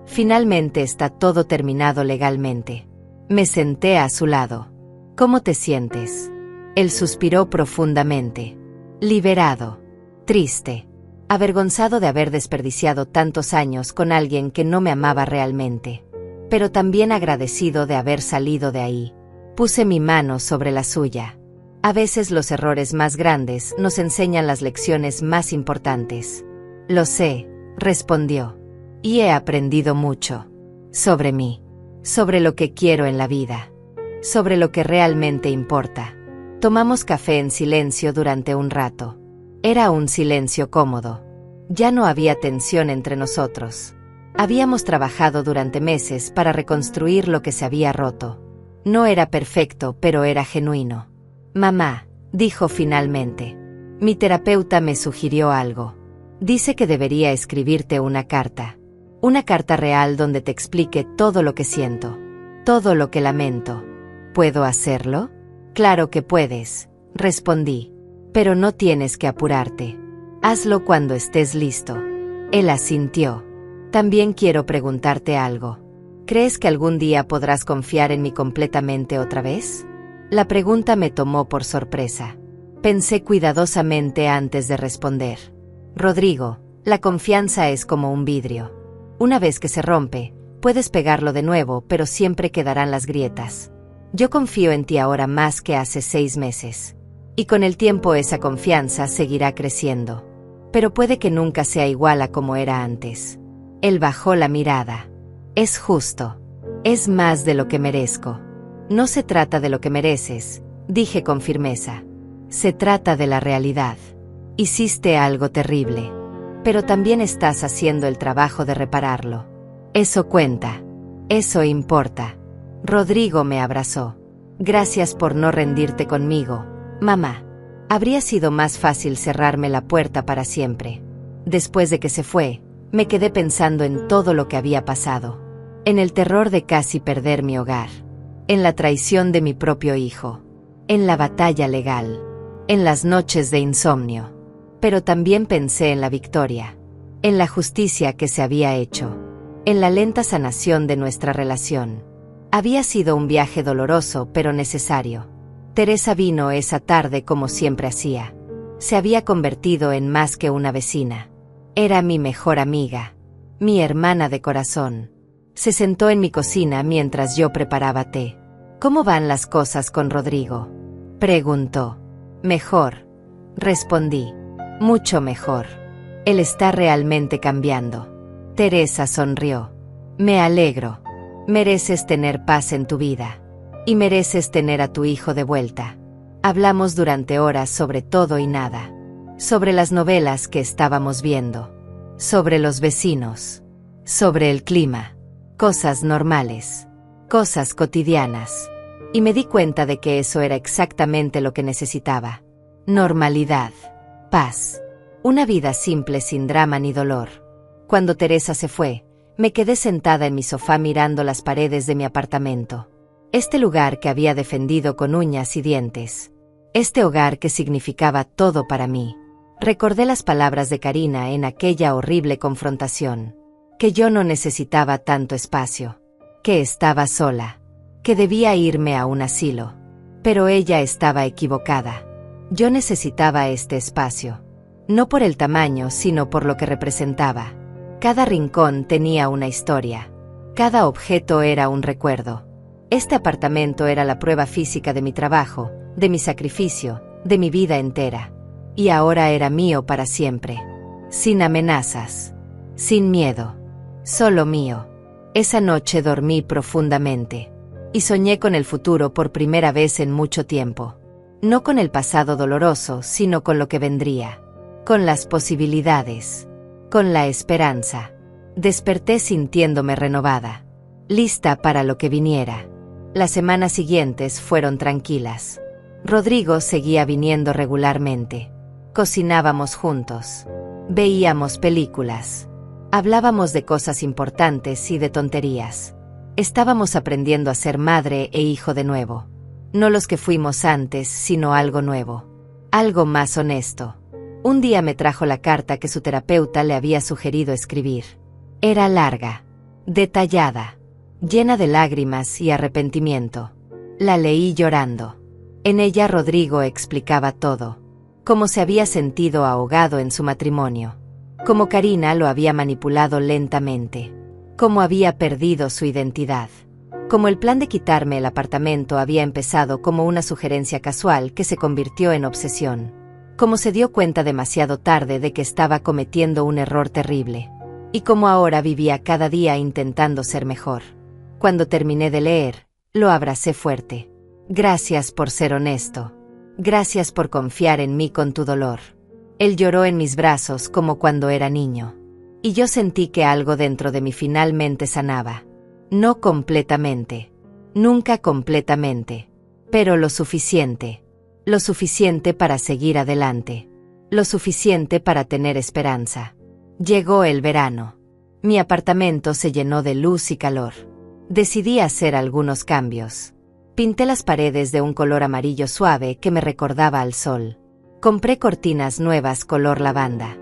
Finalmente está todo terminado legalmente. Me senté a su lado. ¿Cómo te sientes? Él suspiró profundamente. Liberado. Triste. Avergonzado de haber desperdiciado tantos años con alguien que no me amaba realmente. Pero también agradecido de haber salido de ahí. Puse mi mano sobre la suya. A veces los errores más grandes nos enseñan las lecciones más importantes. Lo sé, respondió. Y he aprendido mucho. Sobre mí. Sobre lo que quiero en la vida. Sobre lo que realmente importa. Tomamos café en silencio durante un rato. Era un silencio cómodo. Ya no había tensión entre nosotros. Habíamos trabajado durante meses para reconstruir lo que se había roto. No era perfecto, pero era genuino. Mamá, dijo finalmente. Mi terapeuta me sugirió algo. Dice que debería escribirte una carta. Una carta real donde te explique todo lo que siento. Todo lo que lamento. ¿Puedo hacerlo? Claro que puedes, respondí. Pero no tienes que apurarte. Hazlo cuando estés listo. Él asintió. También quiero preguntarte algo. ¿Crees que algún día podrás confiar en mí completamente otra vez? La pregunta me tomó por sorpresa. Pensé cuidadosamente antes de responder. Rodrigo, la confianza es como un vidrio. Una vez que se rompe, puedes pegarlo de nuevo, pero siempre quedarán las grietas. Yo confío en ti ahora más que hace 6 meses. Y con el tiempo esa confianza seguirá creciendo. Pero puede que nunca sea igual a como era antes. Él bajó la mirada. Es justo. Es más de lo que merezco. No se trata de lo que mereces, dije con firmeza. Se trata de la realidad. Hiciste algo terrible. Pero también estás haciendo el trabajo de repararlo. Eso cuenta. Eso importa. Rodrigo me abrazó. Gracias por no rendirte conmigo, mamá. Habría sido más fácil cerrarme la puerta para siempre. Después de que se fue, me quedé pensando en todo lo que había pasado. En el terror de casi perder mi hogar. En la traición de mi propio hijo. En la batalla legal. En las noches de insomnio. Pero también pensé en la victoria. En la justicia que se había hecho. En la lenta sanación de nuestra relación. Había sido un viaje doloroso pero necesario. Teresa vino esa tarde como siempre hacía. Se había convertido en más que una vecina. Era mi mejor amiga. Mi hermana de corazón. Se sentó en mi cocina mientras yo preparaba té. ¿Cómo van las cosas con Rodrigo?, preguntó. Mejor, respondí. Mucho mejor. Él está realmente cambiando. Teresa sonrió. Me alegro. Mereces tener paz en tu vida. Y mereces tener a tu hijo de vuelta. Hablamos durante horas sobre todo y nada. Sobre las novelas que estábamos viendo. Sobre los vecinos. Sobre el clima. Cosas normales. Cosas cotidianas. Y me di cuenta de que eso era exactamente lo que necesitaba. Normalidad. Paz. Una vida simple sin drama ni dolor. Cuando Teresa se fue, me quedé sentada en mi sofá mirando las paredes de mi apartamento. Este lugar que había defendido con uñas y dientes. Este hogar que significaba todo para mí. Recordé las palabras de Karina en aquella horrible confrontación. Que yo no necesitaba tanto espacio. Que estaba sola. Que debía irme a un asilo. Pero ella estaba equivocada. Yo necesitaba este espacio. No por el tamaño, sino por lo que representaba. Cada rincón tenía una historia. Cada objeto era un recuerdo. Este apartamento era la prueba física de mi trabajo, de mi sacrificio, de mi vida entera. Y ahora era mío para siempre. Sin amenazas. Sin miedo. Solo mío. Esa noche dormí profundamente. Y soñé con el futuro por primera vez en mucho tiempo. No con el pasado doloroso, sino con lo que vendría. Con las posibilidades. Con la esperanza. Desperté sintiéndome renovada. Lista para lo que viniera. Las semanas siguientes fueron tranquilas. Rodrigo seguía viniendo regularmente. Cocinábamos juntos. Veíamos películas. Hablábamos de cosas importantes y de tonterías. Estábamos aprendiendo a ser madre e hijo de nuevo. No los que fuimos antes, sino algo nuevo. Algo más honesto. Un día me trajo la carta que su terapeuta le había sugerido escribir. Era larga, detallada, llena de lágrimas y arrepentimiento. La leí llorando. En ella Rodrigo explicaba todo. Cómo se había sentido ahogado en su matrimonio. Cómo Karina lo había manipulado lentamente. Cómo había perdido su identidad. Cómo el plan de quitarme el apartamento había empezado como una sugerencia casual que se convirtió en obsesión. Cómo se dio cuenta demasiado tarde de que estaba cometiendo un error terrible. Y cómo ahora vivía cada día intentando ser mejor. Cuando terminé de leer, lo abracé fuerte. Gracias por ser honesto. Gracias por confiar en mí con tu dolor. Él lloró en mis brazos como cuando era niño. Y yo sentí que algo dentro de mí finalmente sanaba. No completamente. Nunca completamente. Pero lo suficiente. Lo suficiente para seguir adelante. Lo suficiente para tener esperanza. Llegó el verano. Mi apartamento se llenó de luz y calor. Decidí hacer algunos cambios. Pinté las paredes de un color amarillo suave que me recordaba al sol. Compré cortinas nuevas color lavanda.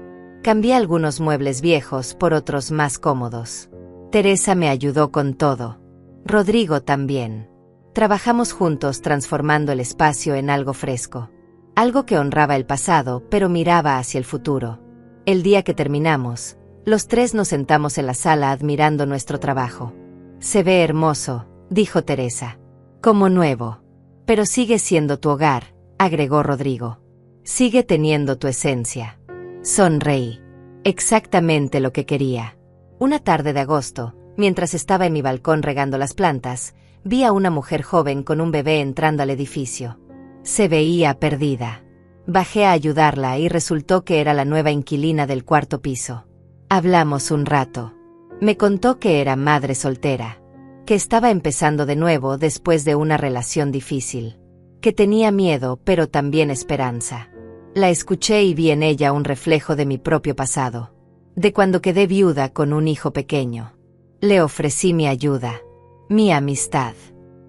Cambié algunos muebles viejos por otros más cómodos. Teresa me ayudó con todo. Rodrigo también. Trabajamos juntos transformando el espacio en algo fresco. Algo que honraba el pasado, pero miraba hacia el futuro. El día que terminamos, los tres nos sentamos en la sala admirando nuestro trabajo. Se ve hermoso, dijo Teresa. Como nuevo. Pero sigue siendo tu hogar, agregó Rodrigo. Sigue teniendo tu esencia. Sonreí. Exactamente lo que quería. Una tarde de agosto, mientras estaba en mi balcón regando las plantas, vi a una mujer joven con un bebé entrando al edificio. Se veía perdida. Bajé a ayudarla y resultó que era la nueva inquilina del cuarto piso. Hablamos un rato. Me contó que era madre soltera, que estaba empezando de nuevo después de una relación difícil, que tenía miedo pero también esperanza. La escuché y vi en ella un reflejo de mi propio pasado, de cuando quedé viuda con un hijo pequeño. Le ofrecí mi ayuda, mi amistad,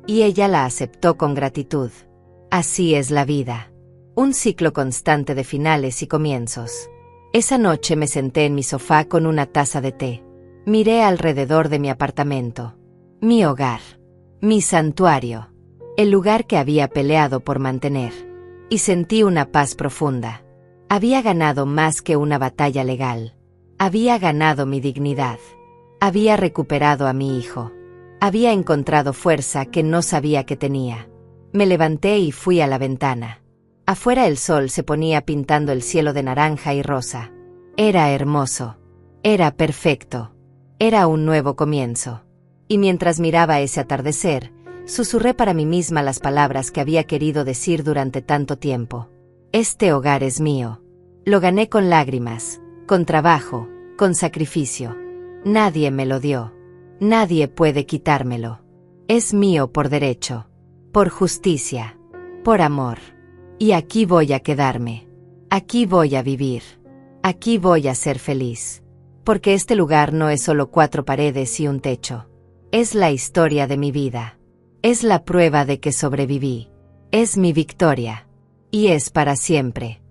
y ella la aceptó con gratitud. Así es la vida. Un ciclo constante de finales y comienzos. Esa noche me senté en mi sofá con una taza de té. Miré alrededor de mi apartamento. Mi hogar. Mi santuario. El lugar que había peleado por mantener. Y sentí una paz profunda. Había ganado más que una batalla legal. Había ganado mi dignidad. Había recuperado a mi hijo. Había encontrado fuerza que no sabía que tenía. Me levanté y fui a la ventana. Afuera el sol se ponía pintando el cielo de naranja y rosa. Era hermoso. Era perfecto. Era un nuevo comienzo. Y mientras miraba ese atardecer, susurré para mí misma las palabras que había querido decir durante tanto tiempo. Este hogar es mío. Lo gané con lágrimas, con trabajo, con sacrificio. Nadie me lo dio. Nadie puede quitármelo. Es mío por derecho. Por justicia, por amor. Y aquí voy a quedarme. Aquí voy a vivir. Aquí voy a ser feliz. Porque este lugar no es solo 4 paredes y un techo. Es la historia de mi vida. Es la prueba de que sobreviví. Es mi victoria. Y es para siempre.